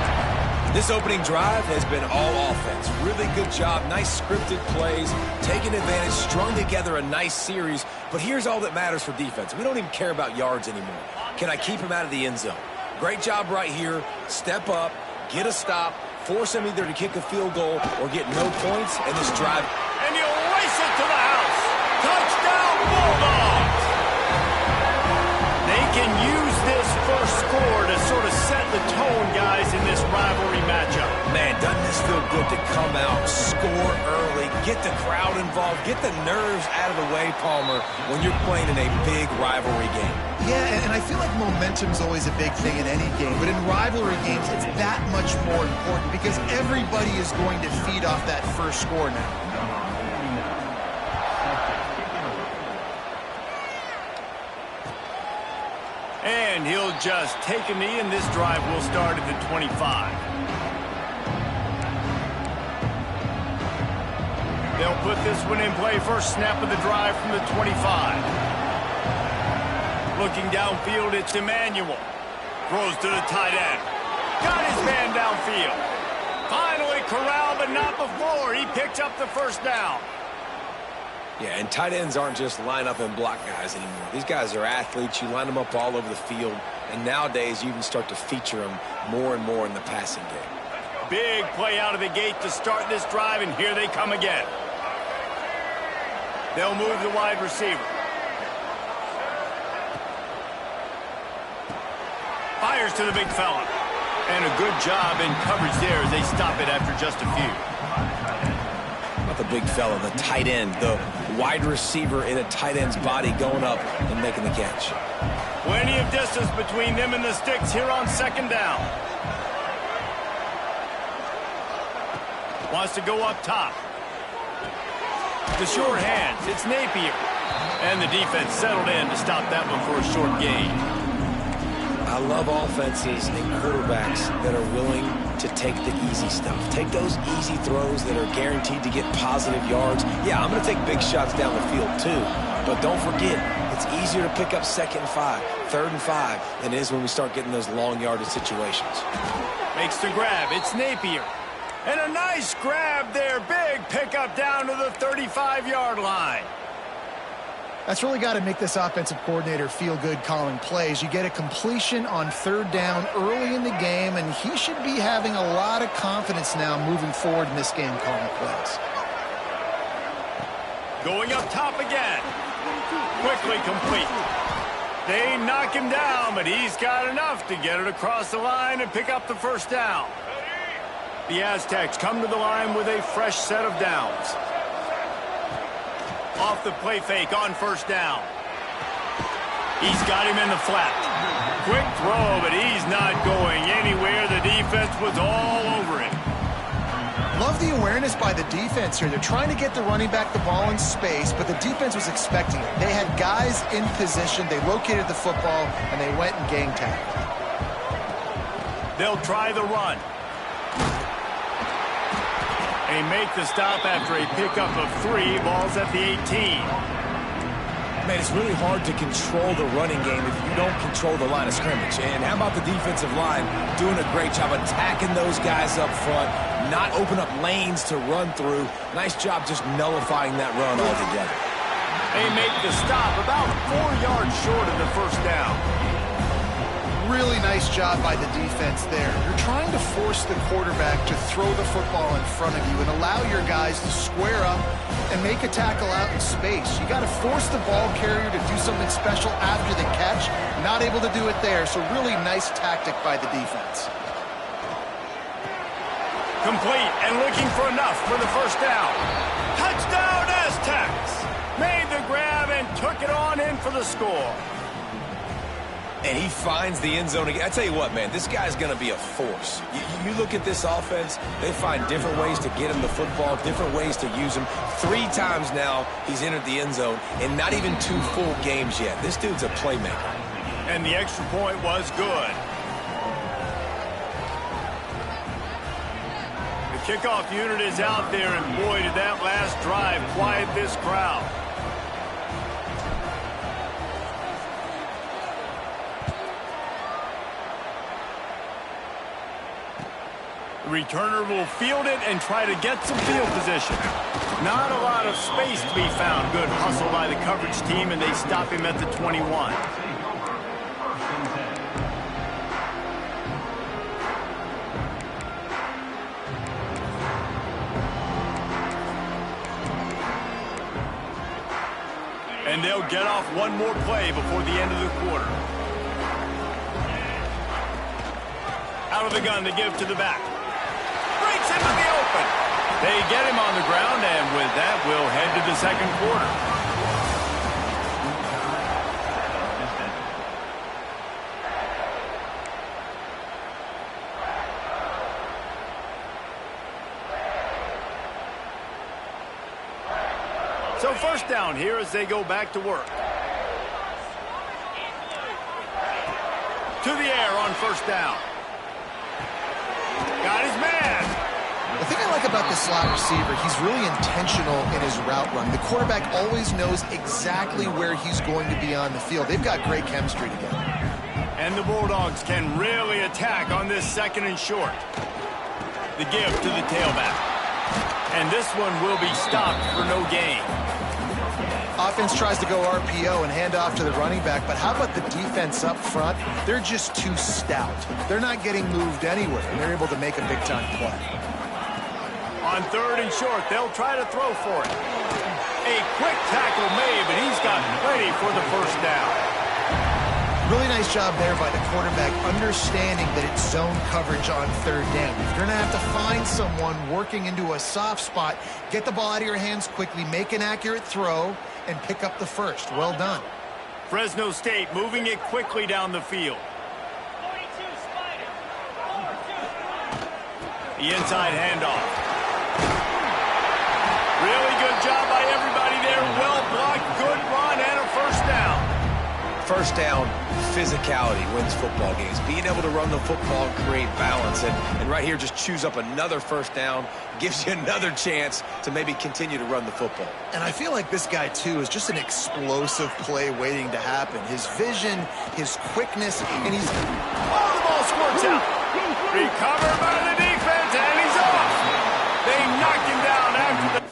This opening drive has been all offense. Really good job. Nice scripted plays, taking advantage, strung together a nice series. But here's all that matters for defense. We don't even care about yards anymore. Can I keep him out of the end zone? Great job right here. Step up, get a stop, force him either to kick a field goal or get no points in this drive. And he'll race it to the house. Touchdown, Bulldogs! They can use this first score to sort of set the tone, guys, in this rivalry matchup. Man, doesn't this feel good to come out, score early, get the crowd involved, get the nerves out of the way, Palmer, when you're playing in a big rivalry game. Yeah, and I feel like momentum's always a big thing in any game, but in rivalry games, it's that much more important because everybody is going to feed off that first score now. And he'll just take a knee, and this drive will start at the 25. They'll put this one in play. First snap of the drive from the 25. Looking downfield, it's Emmanuel. Throws to the tight end. Got his man downfield. Finally corralled, but not before. He picked up the first down. Yeah, and tight ends aren't just line up and block guys anymore. These guys are athletes. You line them up all over the field. And nowadays, you even start to feature them more and more in the passing game. Big play out of the gate to start this drive, and here they come again. They'll move the wide receiver. Fires to the big fella. And a good job in coverage there as they stop it after just a few. Not the big fella, the tight end, the wide receiver in a tight end's body going up and making the catch. Plenty of distance between them and the sticks here on second down. Wants to go up top. The short hands, it's Napier. And the defense settled in to stop that one for a short gain. I love offenses and quarterbacks that are willing to take the easy stuff. Take those easy throws that are guaranteed to get positive yards. Yeah, I'm going to take big shots down the field too. But don't forget, it's easier to pick up 2nd and 5, 3rd and 5 than it is when we start getting those long yardage situations. Makes the grab. It's Napier. And a nice grab there. Big pickup down to the 35-yard line. That's really got to make this offensive coordinator feel good calling plays. You get a completion on 3rd down early in the game, and he should be having a lot of confidence now moving forward in this game calling plays. Going up top again. Quickly complete. They knock him down, but he's got enough to get it across the line and pick up the first down. The Aztecs come to the line with a fresh set of downs. Off the play fake on first down. He's got him in the flat. Quick throw, but he's not going anywhere. The defense was all over him. Love the awareness by the defense here. They're trying to get the running back the ball in space, but the defense was expecting it. They had guys in position. They located the football, and they went and gang tackled. They'll try the run. They make the stop after a pickup of 3. Ball's at the 18. Man, it's really hard to control the running game if you don't control the line of scrimmage. And how about the defensive line doing a great job attacking those guys up front, not open up lanes to run through. Nice job just nullifying that run altogether. They make the stop about 4 yards short of the first down. Really nice job by the defense there. You're trying to force the quarterback to throw the football in front of you and allow your guys to square up and make a tackle out in space. You got to force the ball carrier to do something special after the catch. Not able to do it there, so really nice tactic by the defense. Complete and looking for enough for the first down. Touchdown Aztecs! Made the grab and took it on in for the score. And he finds the end zone again. I tell you what, man, this guy's going to be a force. You look at this offense, they find different ways to get him the football, different ways to use him. 3 times now he's entered the end zone, and not even 2 full games yet. This dude's a playmaker. And the extra point was good. The kickoff unit is out there, and boy, did that last drive quiet this crowd. The returner will field it and try to get some field position. Not a lot of space to be found. Good hustle by the coverage team, and they stop him at the 21. And they'll get off one more play before the end of the quarter. Out of the gun to give to the back. Breaks into the They get him on the ground, and with that, we'll head to the second quarter. So first down here as they go back to work. To the air on first down. Got his man. The thing I like about the slot receiver, he's really intentional in his route run. The quarterback always knows exactly where he's going to be on the field. They've got great chemistry together. And the Bulldogs can really attack on this second and short. The give to the tailback. And this one will be stopped for no gain. Offense tries to go RPO and hand off to the running back, but how about the defense up front? They're just too stout. They're not getting moved anywhere, and they're able to make a big-time play. On third and short, they'll try to throw for it. A quick tackle made, but he's got plenty for the first down. Really nice job there by the quarterback, understanding that it's zone coverage on third down. If you're going to have to find someone working into a soft spot, get the ball out of your hands quickly, make an accurate throw, and pick up the first. Well done. Fresno State moving it quickly down the field. The inside handoff. Really good job by everybody there. Well blocked, good run, and a first down. First down, physicality wins football games. Being able to run the football and create balance. And right here, just choose up another first down, gives you another chance to maybe continue to run the football. And I feel like this guy, too, is just an explosive play waiting to happen. His vision, his quickness, and he's... Oh, the ball squirts out. Recovered by the defense, and he's off. They knocked him down after the...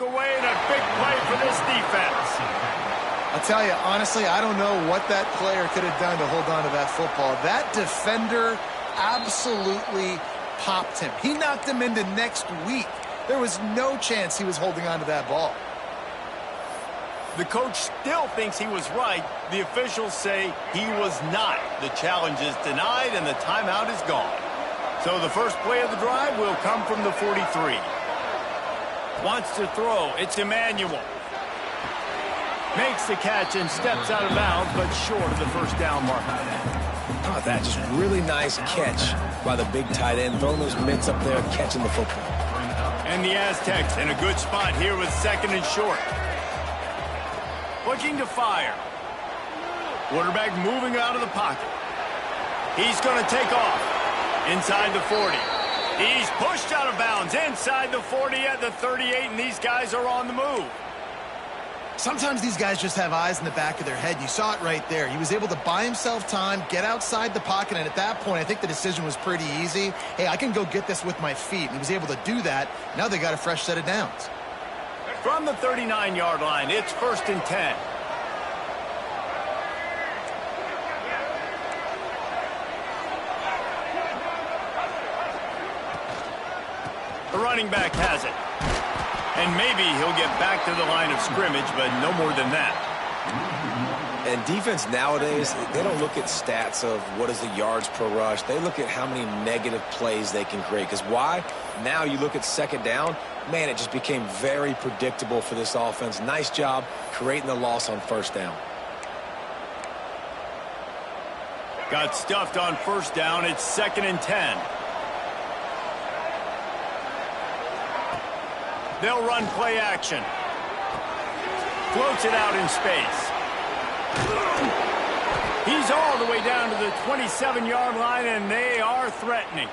away and a big play for this defense. I'll tell you, honestly, I don't know what that player could have done to hold on to that football. That defender absolutely popped him. He knocked him into next week. There was no chance he was holding on to that ball. The coach still thinks he was right. The officials say he was not. The challenge is denied and the timeout is gone. So the first play of the drive will come from the 43. Wants to throw. It's Emmanuel. Makes the catch and steps out of bounds, but short of the first down mark. How about that? Just really nice catch by the big tight end. Throwing those mitts up there, catching the football. And the Aztecs in a good spot here with second and short. Looking to fire. Quarterback moving out of the pocket. He's going to take off. Inside the 40. He's pushed out of bounds inside the 40 at the 38, and these guys are on the move. Sometimes these guys just have eyes in the back of their head. You saw it right there. He was able to buy himself time, get outside the pocket, and at that point, I think the decision was pretty easy. Hey, I can go get this with my feet. And he was able to do that. Now they got a fresh set of downs. From the 39-yard line, it's first and 10. The running back has it. And maybe he'll get back to the line of scrimmage, but no more than that. And defense nowadays, they don't look at stats of what is the yards per rush. They look at how many negative plays they can create. Because why? Now you look at second down, man, it just became very predictable for this offense. Nice job creating the loss on first down. Got stuffed on first down. It's second and 10. They'll run play action. Floats it out in space. He's all the way down to the 27-yard line, and they are threatening.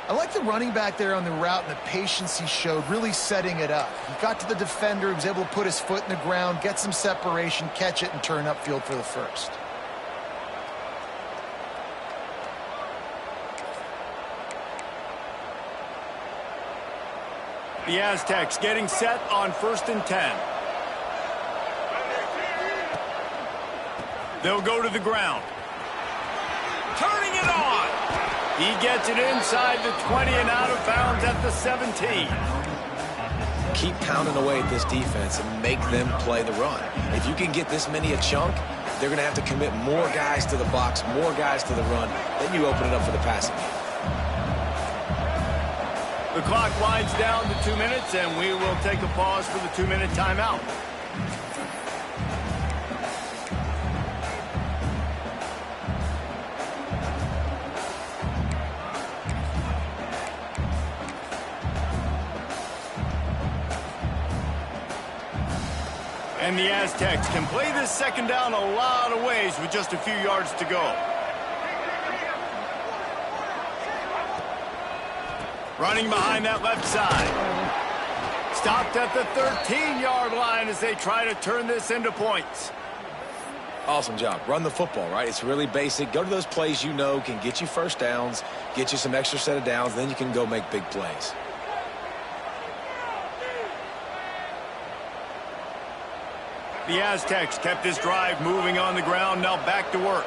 I like the running back there on the route and the patience he showed, really setting it up. He got to the defender, he was able to put his foot in the ground, get some separation, catch it, and turn upfield for the first. The Aztecs getting set on first and 10. They'll go to the ground. Turning it on. He gets it inside the 20 and out of bounds at the 17. Keep pounding away at this defense and make them play the run. If you can get this many a chunk, they're going to have to commit more guys to the box, more guys to the run. Then you open it up for the passing game. The clock winds down to 2 minutes, and we will take a pause for the 2-minute timeout. And the Aztecs can play this second down a lot of ways with just a few yards to go. Running behind that left side. Stopped at the 13-yard line as they try to turn this into points. Awesome job. Run the football, right? It's really basic. Go to those plays you know can get you first downs, get you some extra set of downs, then you can go make big plays. The Aztecs kept this drive moving on the ground, now back to work.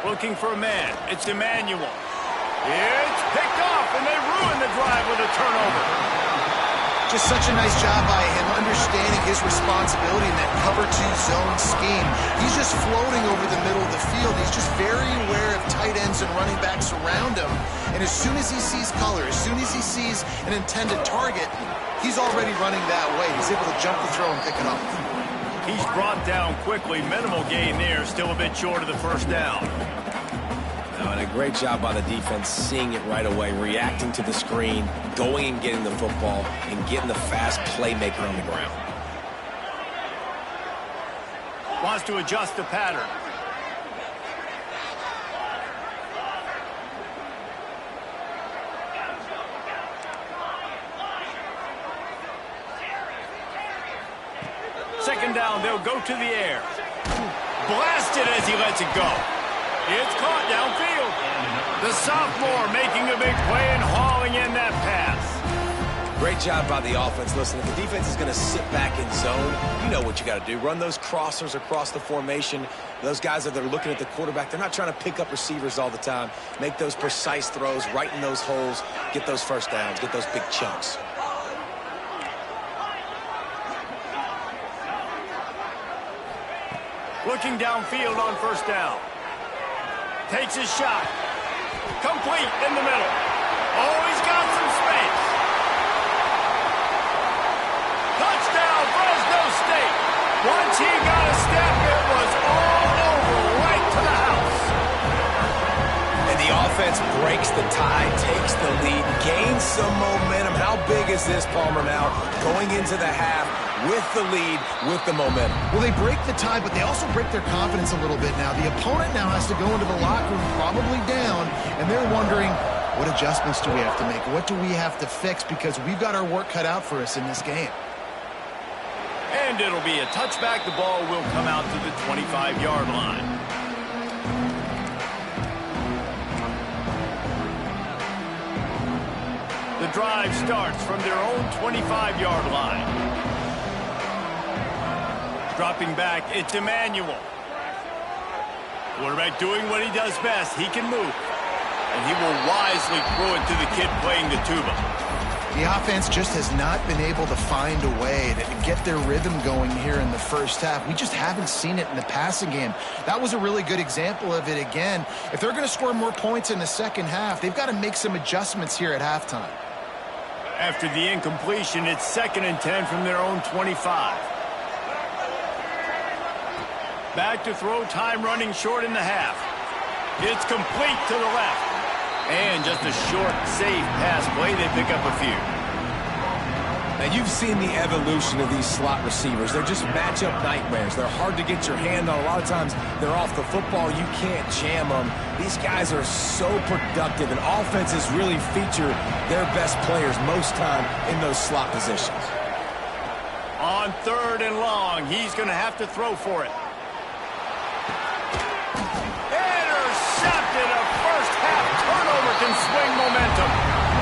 Looking for a man. It's Emmanuel. It's picked off, and they ruin the drive with a turnover. Just such a nice job by him understanding his responsibility in that cover 2 zone scheme. He's just floating over the middle of the field. He's just very aware of tight ends and running backs around him. And as soon as he sees color, as soon as he sees an intended target, he's already running that way. He's able to jump the throw and pick it up. He's brought down quickly. Minimal gain there. Still a bit short of the first down. And a great job by the defense, seeing it right away, reacting to the screen, going and getting the football, and getting the fast playmaker on the ground. Wants to adjust the pattern. Second down, they'll go to the air. Blasted as he lets it go. It's caught downfield. The sophomore making a big play and hauling in that pass. Great job by the offense. Listen, if the defense is going to sit back in zone, you know what you got to do. Run those crossers across the formation. Those guys that are looking at the quarterback, they're not trying to pick up receivers all the time. Make those precise throws right in those holes. Get those first downs. Get those big chunks. Looking downfield on first down. Takes his shot. Complete in the middle. Oh, he's got some space. Touchdown, Fresno State. Once he got a step, it was all over, right to the house. And the offense breaks the tie, takes the lead, gains some momentum. How big is this, Palmer, now? Going into the half with the lead, with the momentum. Well, they break the tie, but they also break their confidence a little bit now. The opponent now has to go into the locker room probably down, and they're wondering, what adjustments do we have to make? What do we have to fix? Because we've got our work cut out for us in this game. And it'll be a touchback. The ball will come out to the 25-yard line. The drive starts from their own 25-yard line. Dropping back, it's Emmanuel. Quarterback doing what he does best. He can move. And he will wisely throw it to the kid playing the tuba. The offense just has not been able to find a way to get their rhythm going here in the first half. We just haven't seen it in the passing game. That was a really good example of it again. If they're going to score more points in the second half, they've got to make some adjustments here at halftime. After the incompletion, it's 2nd and 10 from their own 25. Back to throw, time running short in the half. It's complete to the left. And just a short, safe pass play. They pick up a few. Now, you've seen the evolution of these slot receivers. They're just matchup nightmares. They're hard to get your hand on. A lot of times, they're off the football. You can't jam them. These guys are so productive, and offenses really feature their best players most time in those slot positions. On 3rd and long, he's going to have to throw for it. Intercepted. A first-half turnover can swing momentum.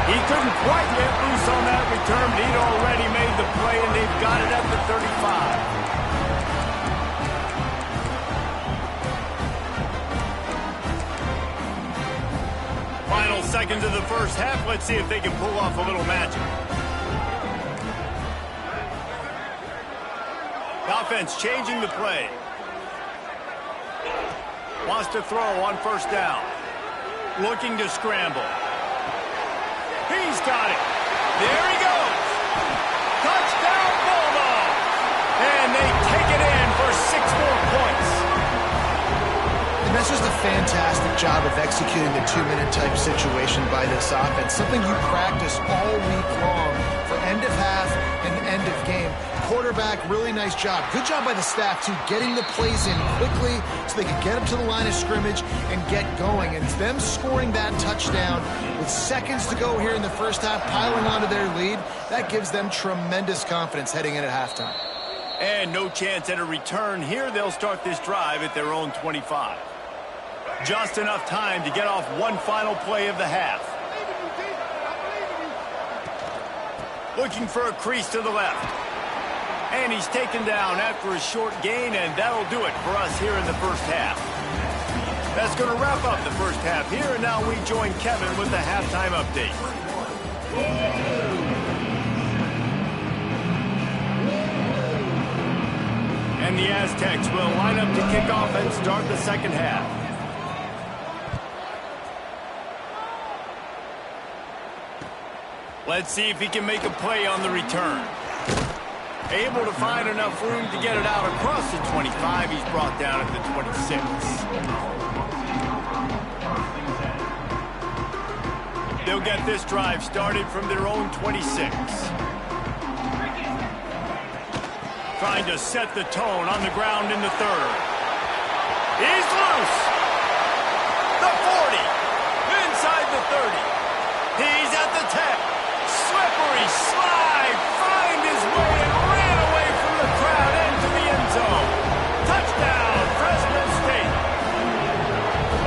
He couldn't quite get loose on that return, but he'd already made the play, and they've got it at the 35. Final seconds of the first half. Let's see if they can pull off a little magic. defense changing the play. Wants to throw on first down. Looking to scramble. He's got it. There he goes. Touchdown, Bulldogs. And they take it in for 6 more points. And that's just a fantastic job of executing the 2-minute type situation by this offense. Something you practice all week long for end of half and end of game. Quarterback, really nice job. Good job by the staff, too, getting the plays in quickly so they could get up to the line of scrimmage and get going. And them scoring that touchdown with seconds to go here in the first half, piling onto their lead, that gives them tremendous confidence heading in at halftime. And no chance at a return here. They'll start this drive at their own 25. Just enough time to get off one final play of the half. Looking for a crease to the left. And he's taken down after a short gain, and that'll do it for us here in the first half. That's going to wrap up the first half here, and now we join Kevin with the halftime update. And the Aztecs will line up to kick off and start the second half. Let's see if he can make a play on the return. Able to find enough room to get it out across the 25. He's brought down at the 26. They'll get this drive started from their own 26. Trying to set the tone on the ground in the third. He's loose. The 40. Inside the 30. He's at the 10. Slippery slide. Find his way and ran away from the crowd into the end zone. Touchdown, Fresno State.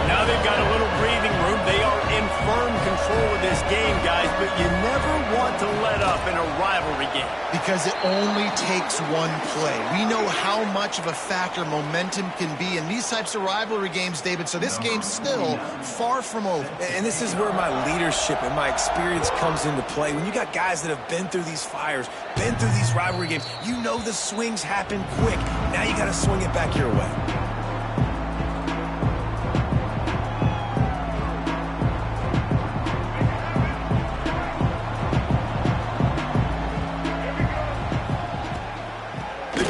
Now they've got a little breathing room. They are in firm control of this game, guys, but you never want to let up in a rivalry game. Because it only takes one play. We know how much of a factor momentum can be in these types of rivalry games, David, so this game's still far from over. And this is where my leadership and my experience comes into play. When you got guys that have been through these fires, been through these rivalry games, you know the swings happen quick. Now you got to swing it back your way.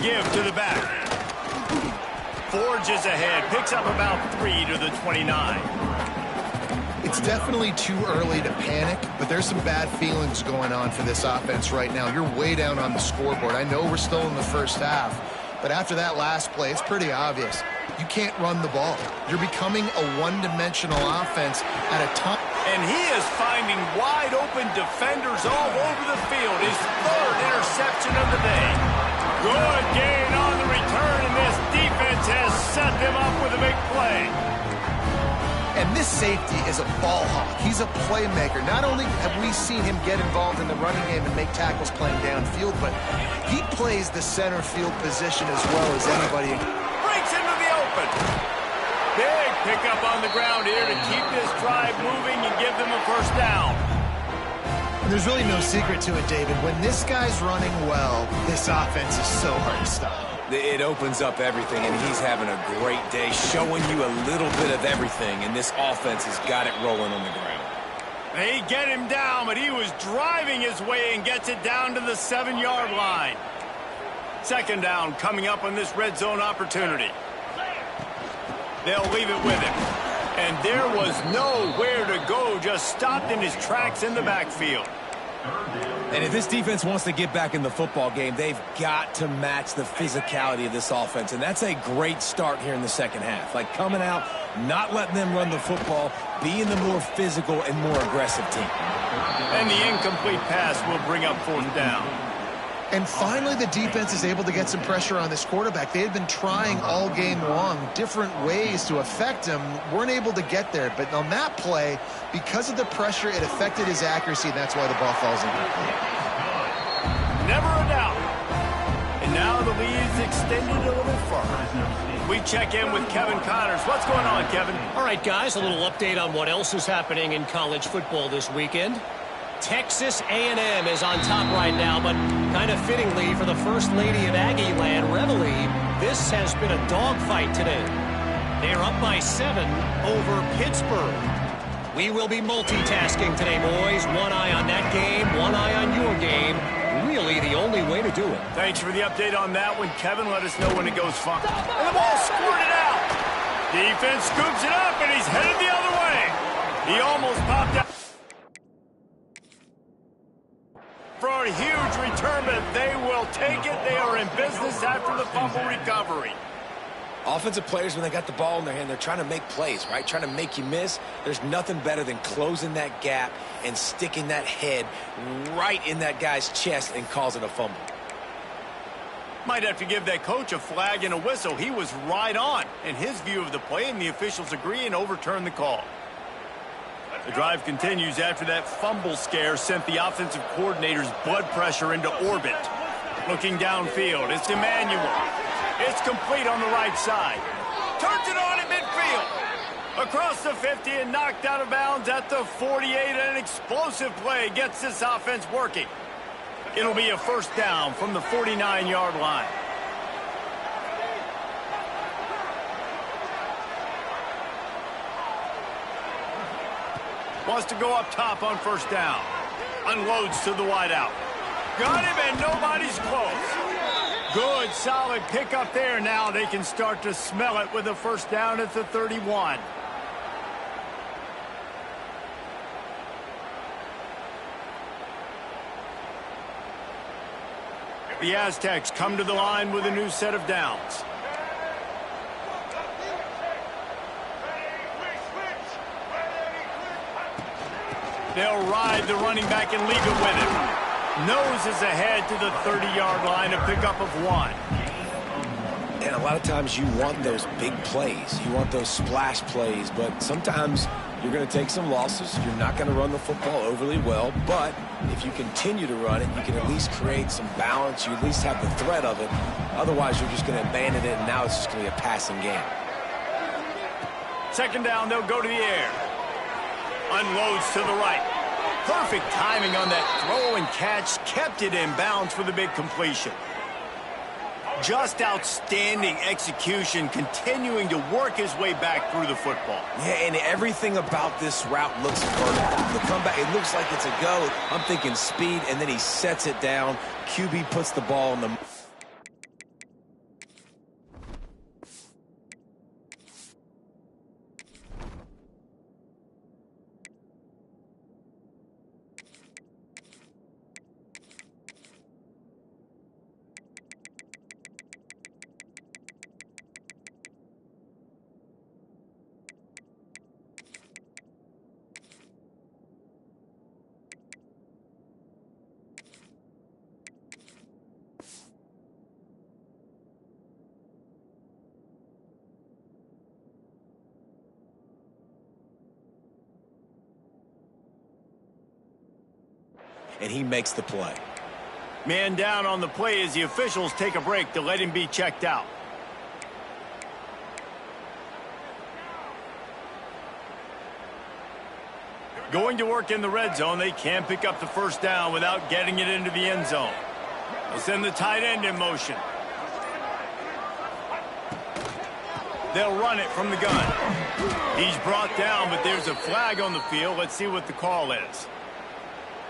Give to the back. Forges ahead. Picks up about 3 to the 29. It's definitely too early to panic, but there's some bad feelings going on for this offense right now. You're way down on the scoreboard. I know we're still in the first half, but after that last play, it's pretty obvious. You can't run the ball. You're becoming a one-dimensional offense at a time. And he is finding wide-open defenders all over the field. His third interception of the day. Good gain on the return, and this defense has set them up with a big play. And this safety is a ball hawk. He's a playmaker. Not only have we seen him get involved in the running game and make tackles playing downfield, but he plays the center field position as well as anybody. Breaks into the open. Big pickup on the ground here to keep this drive moving and give them a first down. There's really no secret to it, David. When this guy's running well, this offense is so hard to stop. It opens up everything, and he's having a great day, showing you a little bit of everything, and this offense has got it rolling on the ground. They get him down, but he was driving his way and gets it down to the 7-yard line. Second down coming up on this red zone opportunity. They'll leave it with him. And there was nowhere to go, just stopped in his tracks in the backfield. And if this defense wants to get back in the football game, they've got to match the physicality of this offense. And that's a great start here in the second half. Like coming out, not letting them run the football, being the more physical and more aggressive team. And the incomplete pass will bring up fourth down. And finally, the defense is able to get some pressure on this quarterback. They had been trying all game long different ways to affect him, weren't able to get there. But on that play, because of the pressure, it affected his accuracy, and that's why the ball falls incomplete. Never a doubt. And now the lead's extended a little further. We check in with Kevin Connors. What's going on, Kevin? All right, guys, a little update on what else is happening in college football this weekend. Texas A&M is on top right now, but kind of fittingly for the First Lady of Aggie Land, Reveille, this has been a dogfight today. They're up by 7 over Pittsburgh. We will be multitasking today, boys. One eye on that game, one eye on your game. Really the only way to do it. Thanks for the update on that one, Kevin. Let us know when it goes fine. And the ball squirted out. Defense scoops it up, and he's headed the other way. He almost popped out for a huge return, but they will take it. They are in business after the fumble recovery. Offensive players, when they got the ball in their hand, they're trying to make plays, right? Trying to make you miss. There's nothing better than closing that gap and sticking that head right in that guy's chest and causing a fumble. Might have to give that coach a flag and a whistle. He was right on in his view of the play, and the officials agree and overturn the call. The drive continues after that fumble scare sent the offensive coordinator's blood pressure into orbit. Looking downfield, it's Emmanuel. It's complete on the right side. Turns it on at midfield. Across the 50 and knocked out of bounds at the 48. An explosive play gets this offense working. It'll be a first down from the 49-yard line. Wants to go up top on first down. Unloads to the wideout. Got him, and nobody's close. Good, solid pickup there. Now they can start to smell it with a first down at the 31. The Aztecs come to the line with a new set of downs. They'll ride the running back and leave it with him. Noses ahead to the 30-yard line, a pickup of 1. And a lot of times you want those big plays. You want those splash plays, but sometimes you're going to take some losses. You're not going to run the football overly well, but if you continue to run it, you can at least create some balance. You at least have the threat of it. Otherwise, you're just going to abandon it, and now it's just going to be a passing game. Second down, they'll go to the air. Unloads to the right. Perfect timing on that throw and catch. Kept it in bounds for the big completion. Just outstanding execution, continuing to work his way back through the football. Yeah, and everything about this route looks vertical. The comeback, it looks like it's a go. I'm thinking speed, and then he sets it down. QB puts the ball in the... And he makes the play. Man down on the play as the officials take a break to let him be checked out. Going to work in the red zone. They can't pick up the first down without getting it into the end zone. They'll send the tight end in motion. They'll run it from the gun. He's brought down, but there's a flag on the field. Let's see what the call is.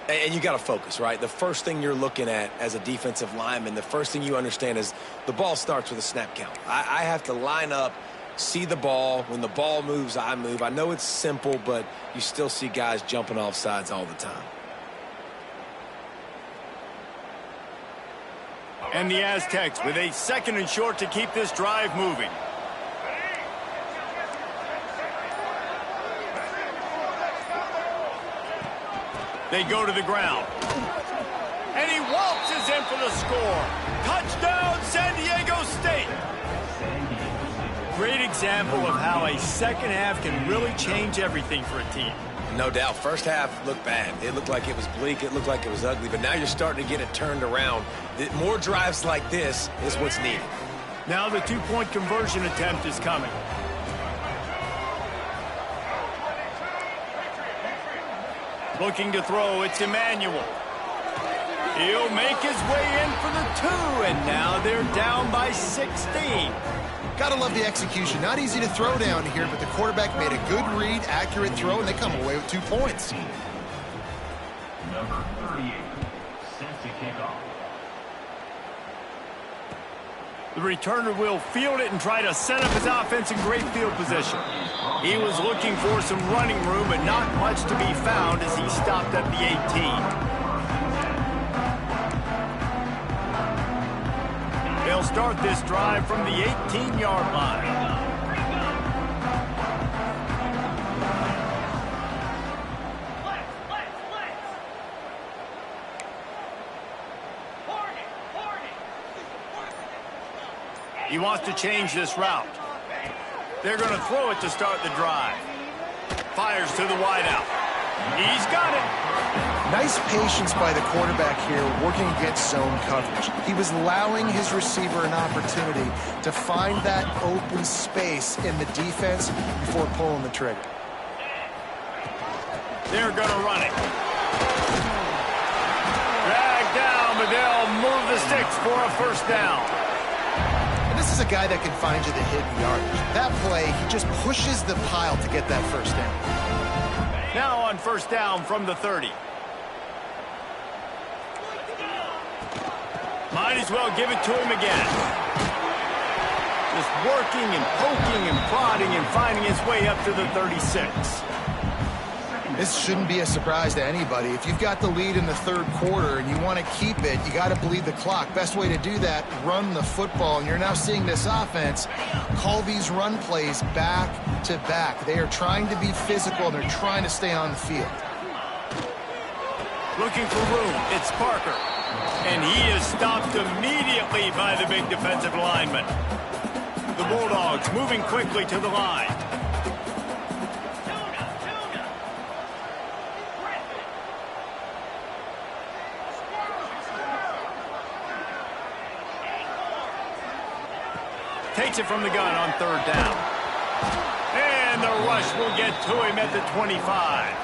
And you got to focus, right? The first thing you're looking at as a defensive lineman, the first thing you understand is the ball starts with a snap count. I have to line up, see the ball. When the ball moves, I move. I know it's simple, but you still see guys jumping off sides all the time. And the Aztecs with a second and short to keep this drive moving. They go to the ground. And he waltzes in for the score. Touchdown, San Diego State. Great example of how a second half can really change everything for a team. No doubt. First half looked bad. It looked like it was bleak. It looked like it was ugly. But now you're starting to get it turned around. More drives like this is what's needed. Now the two-point conversion attempt is coming. Looking to throw, it's Emmanuel. He'll make his way in for the 2, and now they're down by 16. Gotta love the execution. Not easy to throw down here, but the quarterback made a good read, accurate throw, and they come away with 2 points. Number 38, set to kick off. The returner will field it and try to set up his offense in great field position. He was looking for some running room, but not much to be found as he stopped at the 18. They'll start this drive from the 18-yard line. He wants to change this route. They're going to throw it to start the drive. Fires to the wideout. He's got it. Nice patience by the quarterback here working against zone coverage. He was allowing his receiver an opportunity to find that open space in the defense before pulling the trigger. They're going to run it. Dragged down, but they'll move the sticks for a first down. And this is a guy that can find you the hidden yardage. That play, he just pushes the pile to get that first down. Now on first down from the 30. Might as well give it to him again. Just working and poking and prodding and finding his way up to the 36. This shouldn't be a surprise to anybody. If you've got the lead in the third quarter and you want to keep it, you got to bleed the clock. Best way to do that, run the football. And you're now seeing this offense call these run plays back to back. They are trying to be physical, and they're trying to stay on the field. Looking for room. It's Parker. And he is stopped immediately by the big defensive lineman. The Bulldogs moving quickly to the line. Takes it from the gun on third down. And the rush will get to him at the 25.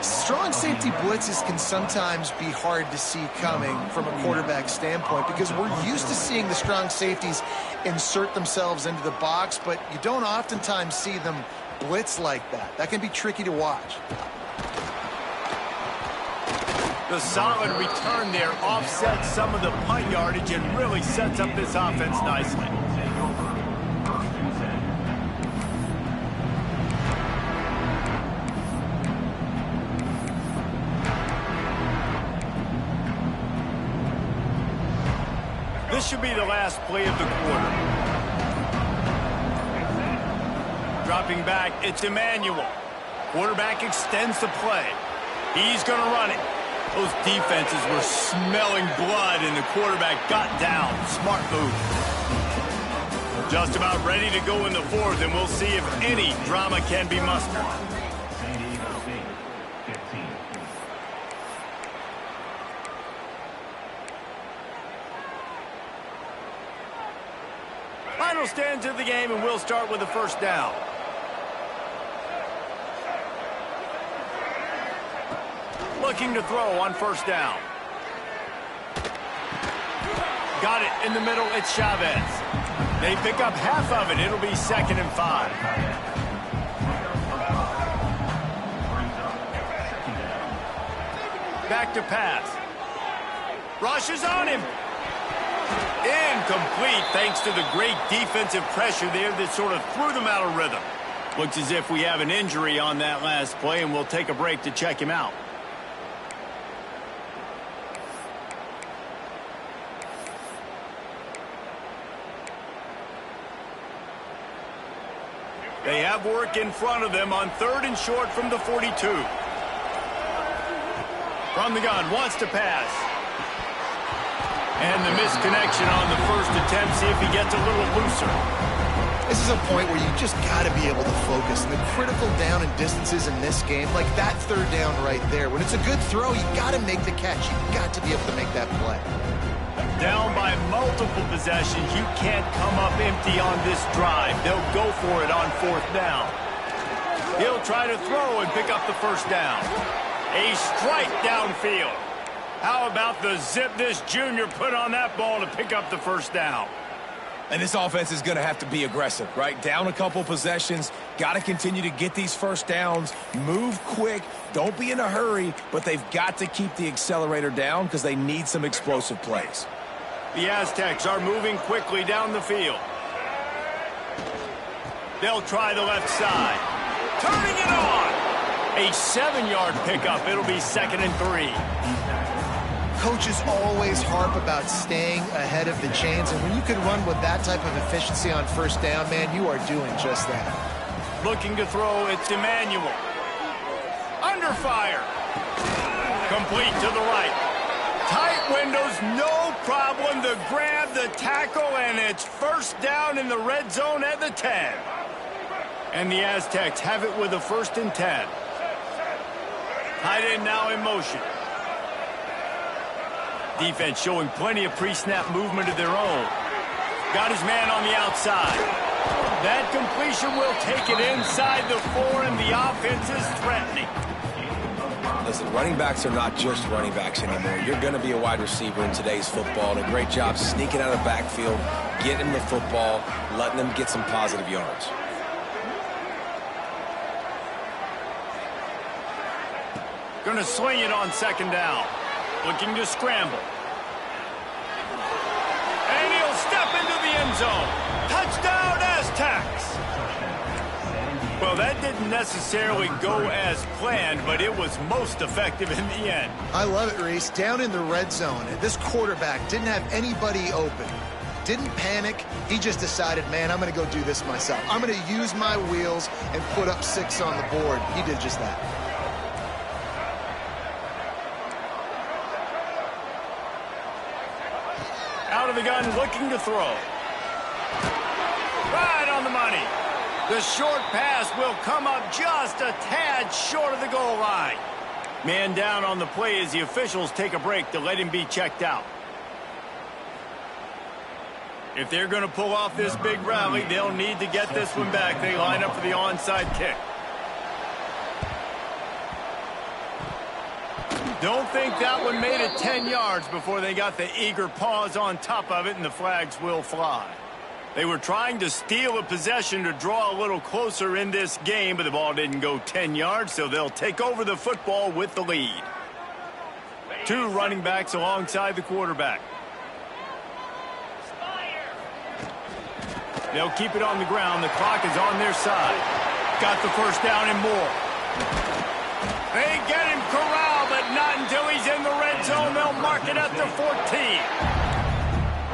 Strong safety blitzes can sometimes be hard to see coming from a quarterback standpoint because we're used to seeing the strong safeties insert themselves into the box, but you don't oftentimes see them blitz like that. That can be tricky to watch. The solid return there offsets some of the punt yardage and really sets up this offense nicely. This should be the last play of the quarter. Dropping back, it's Emmanuel. Quarterback extends the play. He's going to run it. Those defenses were smelling blood, and the quarterback got down. Smart move. Just about ready to go in the fourth, and we'll see if any drama can be mustered. Final stands of the game, and we'll start with the first down. Looking to throw on first down. Got it in the middle. It's Chavez. They pick up half of it. It'll be 2nd and 5. Back to pass. Rushes on him. Incomplete thanks to the great defensive pressure there that sort of threw them out of rhythm. Looks as if we have an injury on that last play, and we'll take a break to check him out. They have work in front of them on 3rd and short from the 42. From the gun, wants to pass. And the misconnection on the first attempt. See if he gets a little looser. This is a point where you just got to be able to focus. And the critical down and distances in this game, like that third down right there, when it's a good throw, you got to make the catch. You've got to be able to make that play. Down by multiple possessions, you can't come up empty on this drive. They'll go for it on 4th down. He'll try to throw and pick up the first down. A strike downfield. How about the zip this junior put on that ball to pick up the first down? And this offense is going to have to be aggressive, right? Down a couple possessions, got to continue to get these first downs, move quick, don't be in a hurry, but they've got to keep the accelerator down because they need some explosive plays. The Aztecs are moving quickly down the field. They'll try the left side. Turning it on! A 7-yard pickup. It'll be 2nd and 3. Coaches always harp about staying ahead of the chains, and when you can run with that type of efficiency on first down, man, you are doing just that. Looking to throw, it's Emmanuel. Under fire. Complete to the right. Tight windows, no problem to grab the tackle, and it's first down in the red zone at the 10. And the Aztecs have it with a 1st and 10. Tight end now in motion. Defense showing plenty of pre-snap movement of their own. Got his man on the outside. That completion will take it inside the 4, and the offense is threatening. Listen, running backs are not just running backs anymore. You're going to be a wide receiver in today's football, and a great job sneaking out of the backfield, getting the football, letting them get some positive yards. Going to sling it on 2nd down. Looking to scramble. And he'll step into the end zone. Touchdown, Aztecs! Well, that didn't necessarily go as planned, but it was most effective in the end. I love it, Reese. Down in the red zone, this quarterback didn't have anybody open. Didn't panic. He just decided, man, I'm going to go do this myself. I'm going to use my wheels and put up 6 on the board. He did just that. Out of the gun, looking to throw. Right on the money. The short pass will come up just a tad short of the goal line. Man down on the play as the officials take a break to let him be checked out. If they're going to pull off this big rally, they'll need to get this one back. They line up for the onside kick. Don't think that one made it 10 yards before they got the eager paws on top of it, and the flags will fly. They were trying to steal a possession to draw a little closer in this game, but the ball didn't go 10 yards, so they'll take over the football with the lead. 2 running backs alongside the quarterback. They'll keep it on the ground. The clock is on their side. Got the first down and more. They get him corralled, but not until he's in the red zone. They'll mark it at the 14.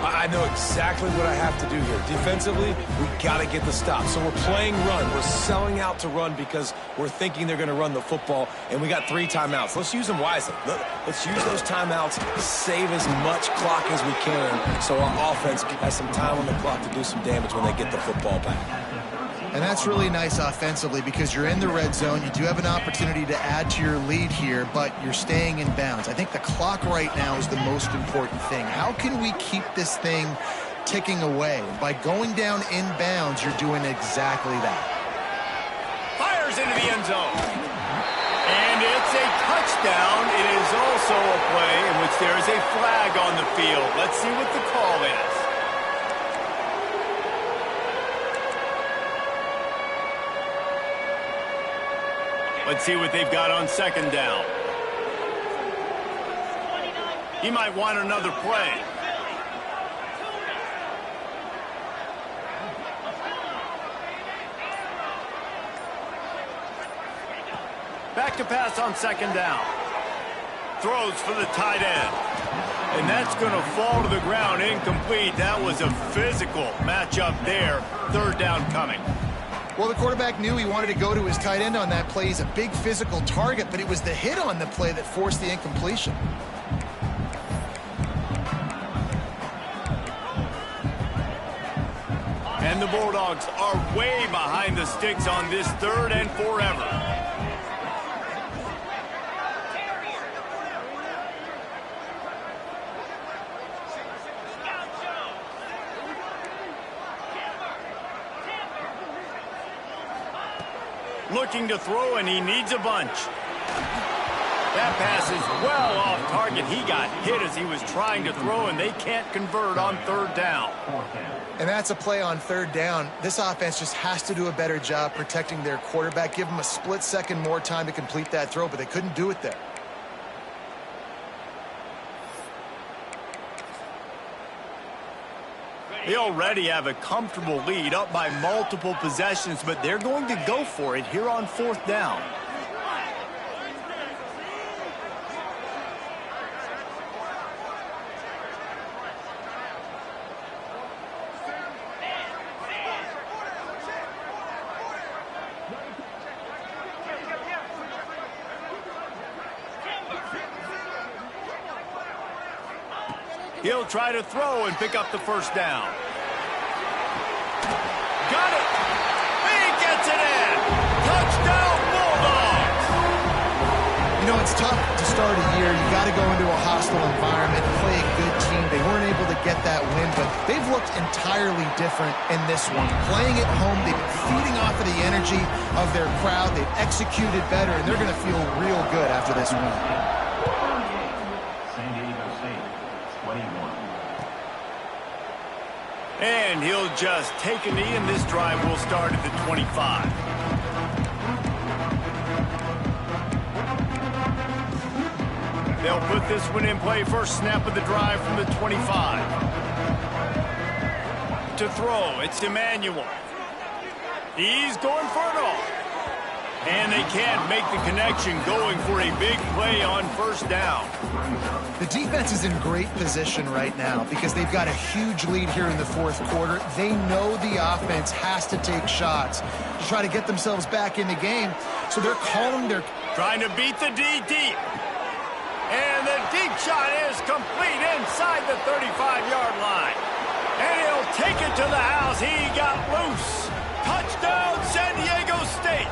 I know exactly what I have to do here. Defensively, we got to get the stop. So we're playing run. We're selling out to run because we're thinking they're going to run the football, and we got 3 timeouts. Let's use them wisely. Let's use those timeouts, save as much clock as we can so our offense has some time on the clock to do some damage when they get the football back. And that's really nice offensively because you're in the red zone. You do have an opportunity to add to your lead here, but you're staying in bounds. I think the clock right now is the most important thing. How can we keep this thing ticking away? By going down in bounds, you're doing exactly that. Fires into the end zone. And it's a touchdown. It is also a play in which there is a flag on the field. Let's see what the call is. Let's see what they've got on 2nd down. He might want another play. Back to pass on 2nd down. Throws for the tight end. And that's going to fall to the ground incomplete. That was a physical matchup there. 3rd down coming. Well, the quarterback knew he wanted to go to his tight end on that play. He's a big physical target, but it was the hit on the play that forced the incompletion. And the Bulldogs are way behind the sticks on this 3rd and forever. Looking to throw, and he needs a bunch. That pass is well off target. He got hit as he was trying to throw, and they can't convert on third down. And that's a play on third down. This offense just has to do a better job protecting their quarterback. Give them a split second more time to complete that throw, but they couldn't do it there. They already have a comfortable lead, up by multiple possessions, but they're going to go for it here on fourth down. He'll try to throw and pick up the first down. Got it! He gets it in! Touchdown, Bulldogs! You know, it's tough to start a year. You got to go into a hostile environment, play a good team. They weren't able to get that win, but they've looked entirely different in this one. Playing at home, they've been feeding off of the energy of their crowd. They've executed better, and they're going to feel real good after this win. And he'll just take a knee, and this drive will start at the 25. They'll put this one in play. First snap of the drive from the 25. To throw, it's Emmanuel. He's going for it all. And they can't make the connection, going for a big play on first down. The defense is in great position right now because they've got a huge lead here in the fourth quarter. They know the offense has to take shots to try to get themselves back in the game. So they're calling their... Trying to beat the D deep. And the deep shot is complete inside the 35-yard line. And he'll take it to the house. He got loose. Touchdown, San Diego State.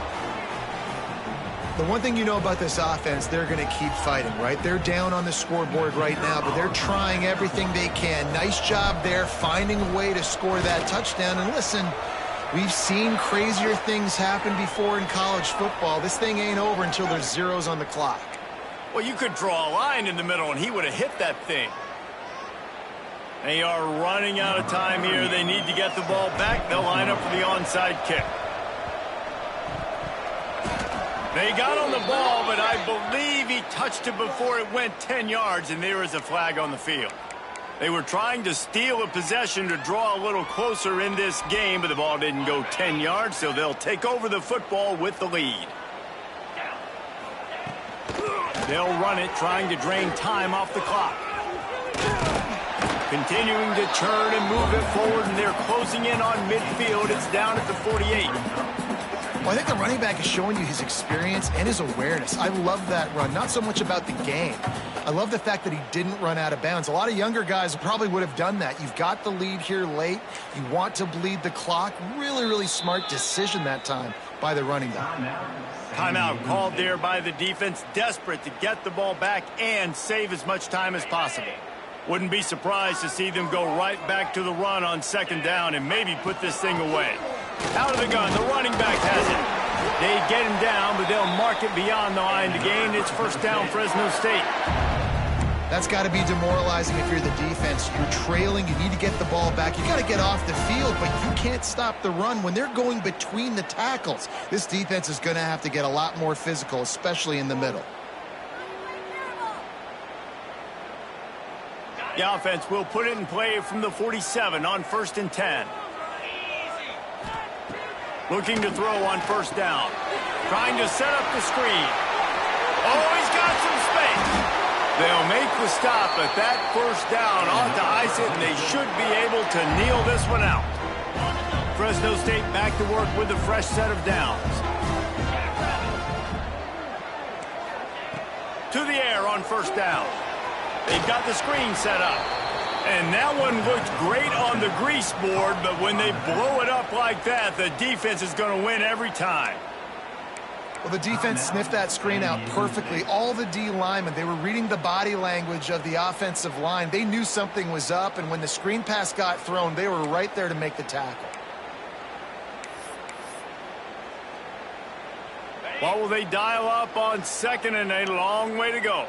The one thing you know about this offense, they're going to keep fighting, right? They're down on the scoreboard right now, but they're trying everything they can. Nice job there, finding a way to score that touchdown. And listen, we've seen crazier things happen before in college football. This thing ain't over until there's zeros on the clock. Well, you could draw a line in the middle, and he would have hit that thing. They are running out of time here. They need to get the ball back. They'll line up for the onside kick. They got on the ball, but I believe he touched it before it went 10 yards, and there is a flag on the field. They were trying to steal a possession to draw a little closer in this game, but the ball didn't go 10 yards, so they'll take over the football with the lead. They'll run it, trying to drain time off the clock. Continuing to turn and move it forward, and they're closing in on midfield. It's down at the 48. Well, I think the running back is showing you his experience and his awareness. I love that run, not so much about the game. I love the fact that he didn't run out of bounds. A lot of younger guys probably would have done that. You've got the lead here late. You want to bleed the clock. Really, really smart decision that time by the running back. Timeout called there by the defense, desperate to get the ball back and save as much time as possible. Wouldn't be surprised to see them go right back to the run on second down and maybe put this thing away. Out of the gun, the running back has it. They get him down, but they'll mark it beyond the line to gain. It's first down, Fresno State. That's got to be demoralizing if you're the defense. You're trailing. You need to get the ball back. You got to get off the field, but you can't stop the run when they're going between the tackles. This defense is going to have to get a lot more physical, especially in the middle. The offense will put it in play from the 47 on 1st and 10. Looking to throw on first down. Trying to set up the screen. Oh, he's got some space. They'll make the stop, but that first down ought to ice it, and they should be able to kneel this one out. Fresno State back to work with a fresh set of downs. To the air on first down. They've got the screen set up. And that one looked great on the grease board, but when they blow it up like that, the defense is going to win every time. Well, the defense sniffed that screen out perfectly. All the D linemen, they were reading the body language of the offensive line. They knew something was up, and when the screen pass got thrown, they were right there to make the tackle. What will they dial up on second and a long way to go?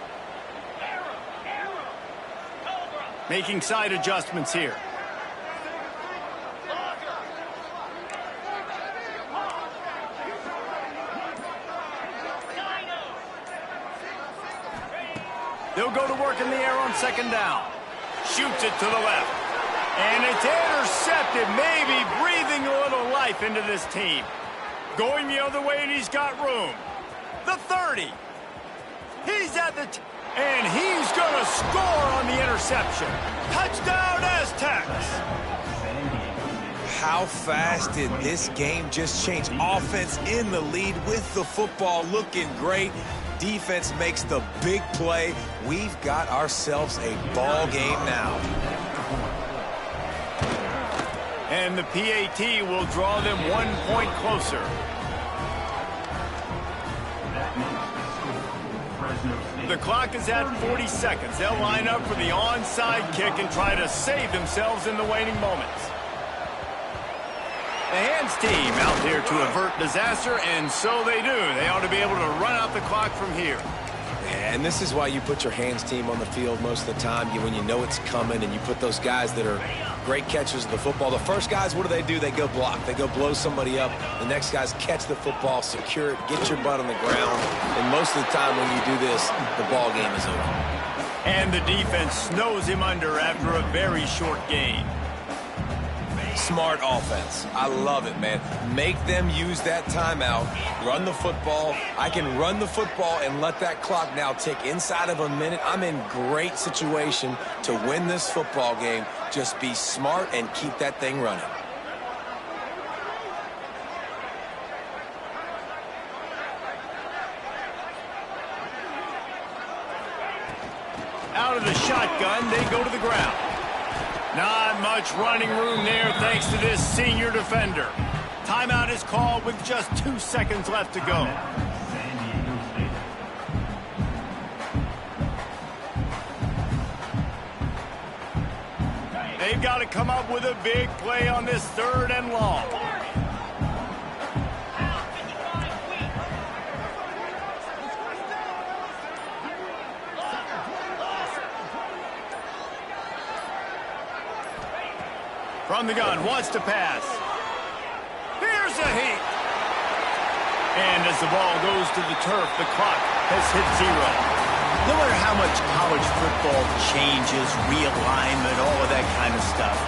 Making side adjustments here. They'll go to work in the air on second down. Shoots it to the left. And it's intercepted, maybe breathing a little life into this team. Going the other way, and he's got room. The 30. He's at the... and he's going to score on the interception. Touchdown, Aztecs. How fast did this game just change? Offense in the lead with the football, looking great. Defense makes the big play. We've got ourselves a ball game now. And the PAT will draw them 1 point closer. The clock is at 40 seconds. They'll line up for the onside kick and try to save themselves in the waning moments. The hands team out there to avert disaster, and so they do. They ought to be able to run out the clock from here. And this is why you put your hands team on the field most of the time, when you know it's coming, and you put those guys that are great catchers of the football. The first guys, what do? They go block. They go blow somebody up. The next guys catch the football, secure it, get your butt on the ground. And most of the time when you do this, the ball game is over. And the defense snows him under after a very short gain. Smart offense. I love it, man. Make them use that timeout. Run the football. I can run the football and let that clock now tick inside of a minute. I'm in great situation to win this football game. Just be smart and keep that thing running. Out of the shotgun, they go to the ground. Not much running room there thanks to this senior defender. Timeout is called with just 2 seconds left to go. They've got to come up with a big play on this 3rd and long. From the gun, wants to pass. Here's a heat. And as the ball goes to the turf, the clock has hit 0. No matter how much college football changes, realignment, all of that kind of stuff,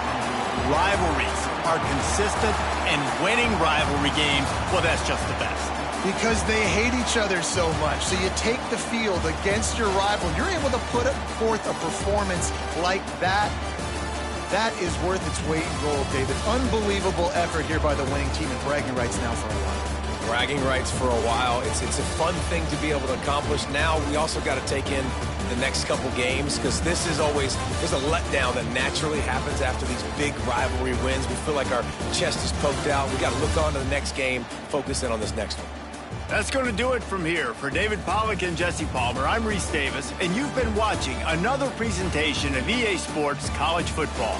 rivalries are consistent, and winning rivalry games, well, that's just the best. Because they hate each other so much. So you take the field against your rival. You're able to put forth a performance like that. That is worth its weight in gold, David. Unbelievable effort here by the winning team, and bragging rights now for a while. Bragging rights for a while. It's a fun thing to be able to accomplish. Now we also got to take in the next couple games, because this is always, there's a letdown that naturally happens after these big rivalry wins. We feel like our chest is poked out. We got to look on to the next game, focus in on this next one. That's going to do it from here. For David Pollack and Jesse Palmer, I'm Reese Davis, and you've been watching another presentation of EA Sports College Football.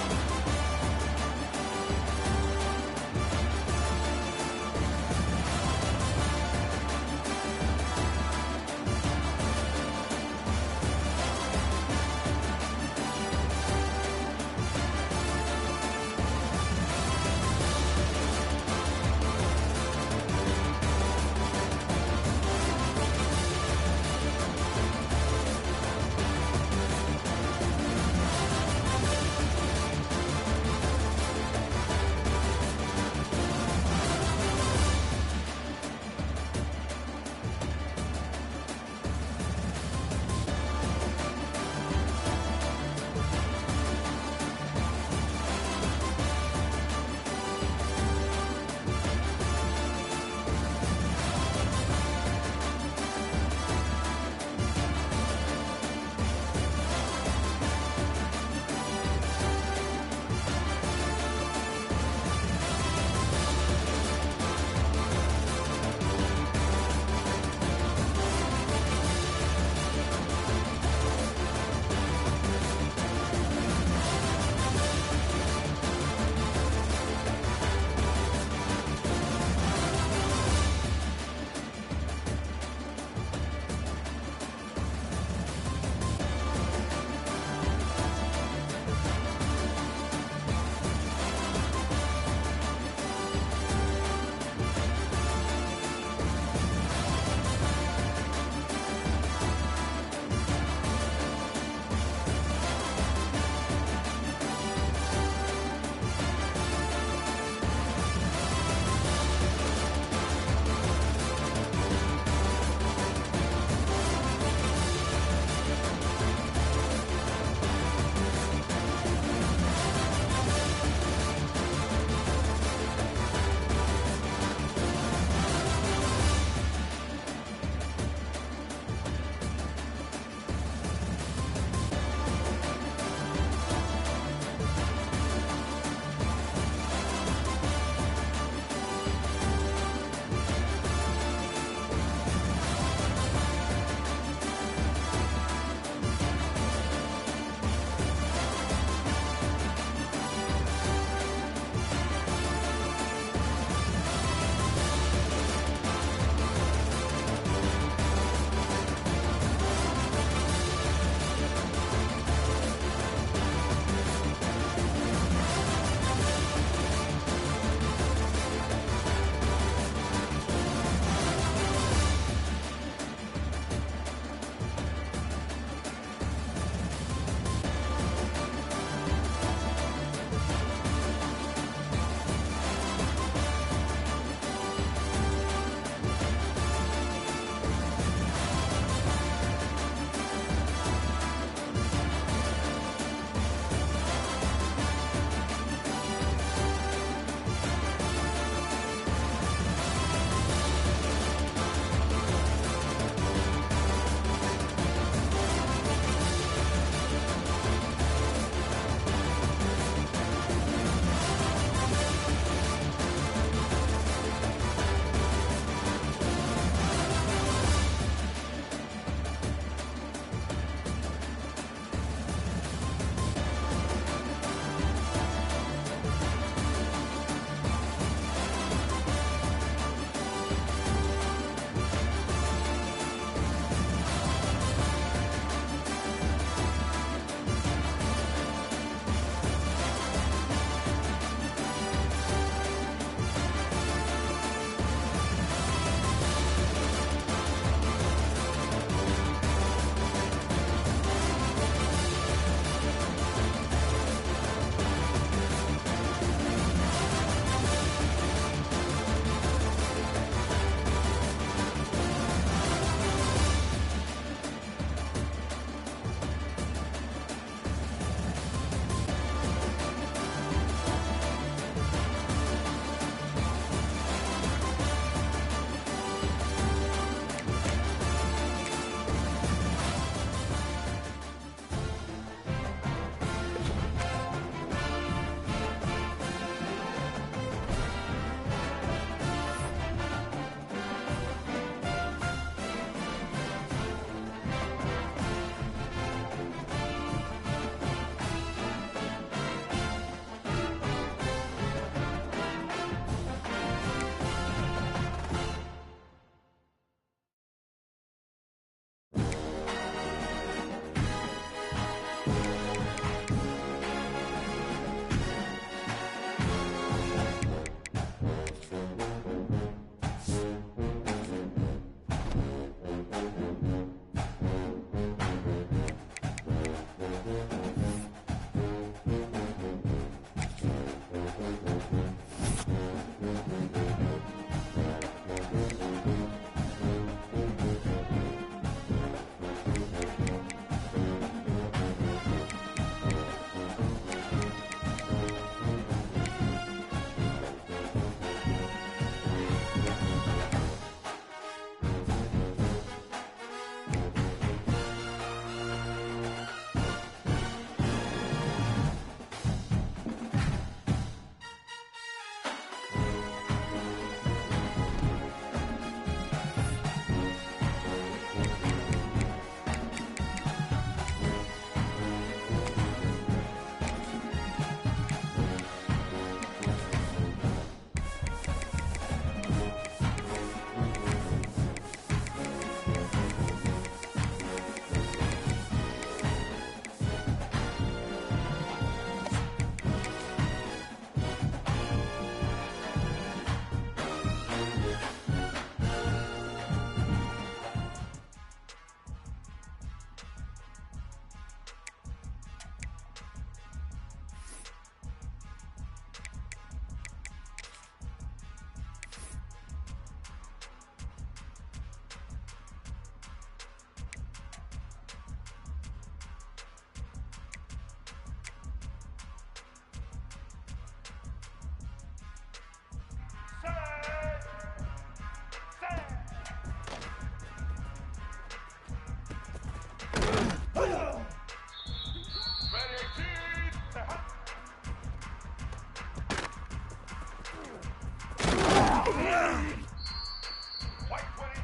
White 29,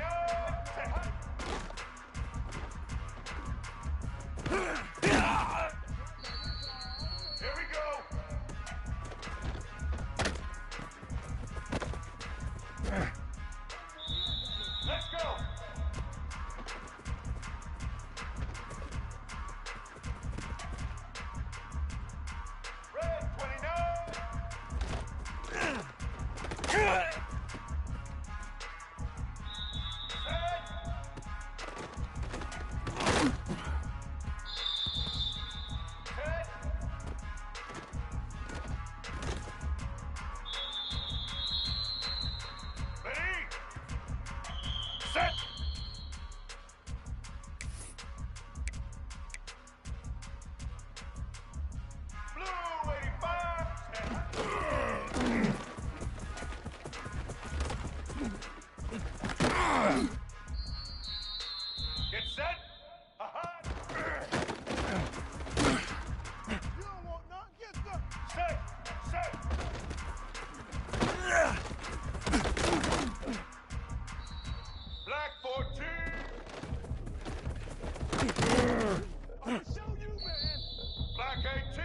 set. Here we go. Let's go. Red 29. Set. Ready? Set! Blue 85! Get set! Aha! You don't want nothing, get the... Set! Set! Black 14! I'll show you, man! Black 18!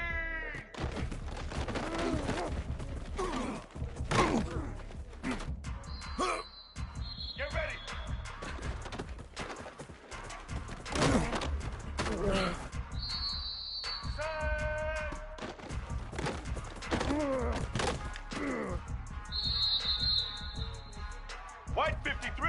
Get ready! Set! White 53!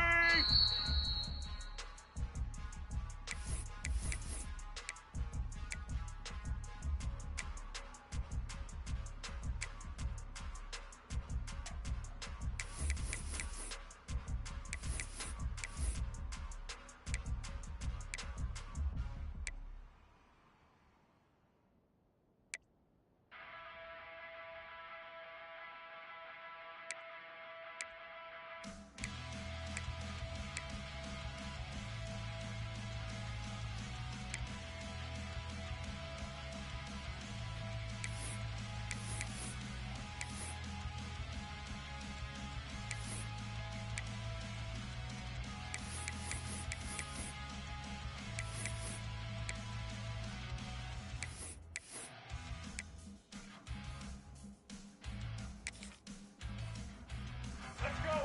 Let's go!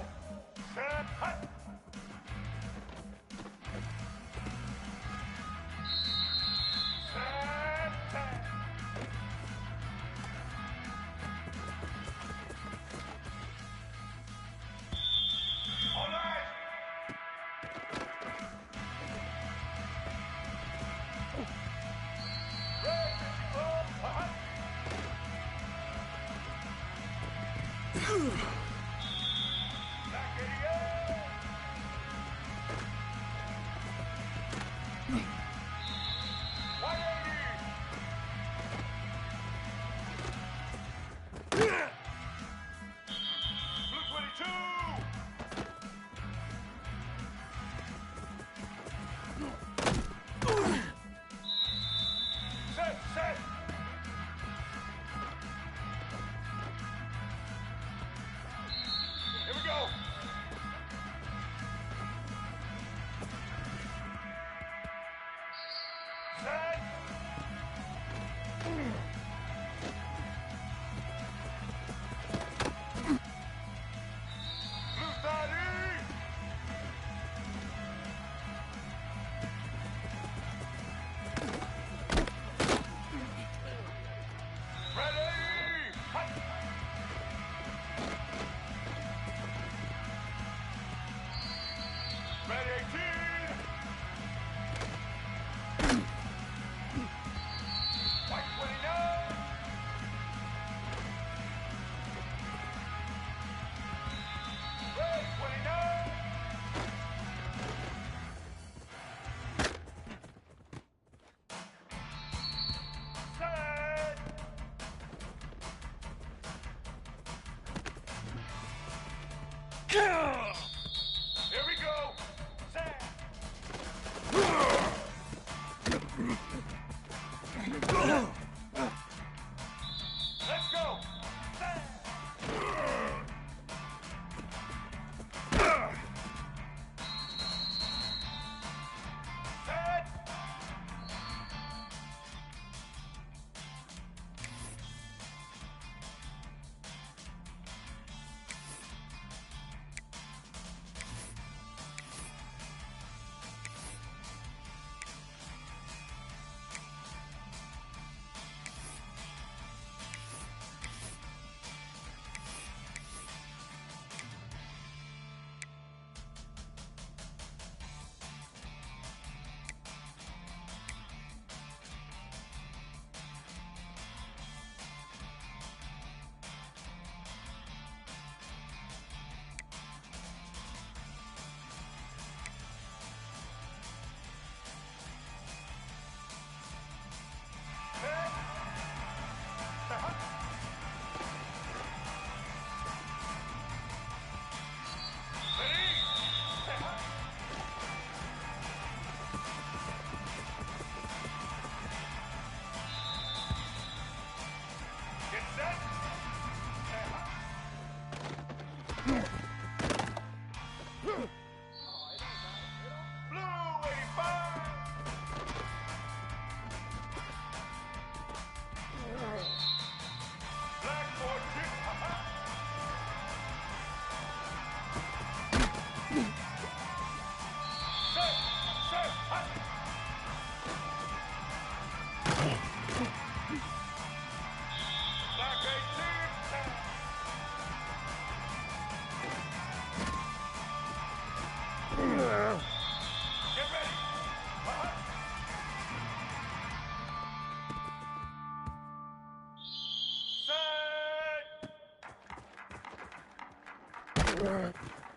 Set! Hut! Set! Set! All right! Red 54! Hut! Black 88! White 80! Blue 22! Set! Set! Here we go! Set! Blue 30! Ready! Hut! Ready 18! White 29!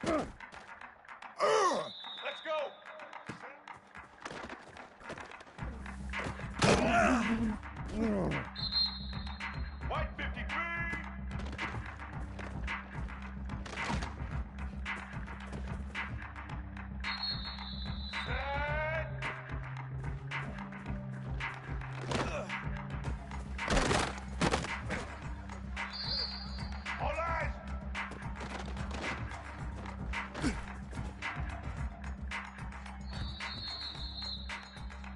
Let's go. White 53. Set. All eyes.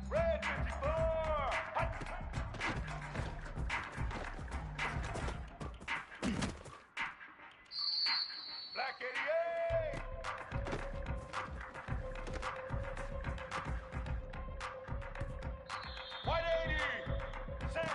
Red 54. Hot. Black 88. White 80. Set.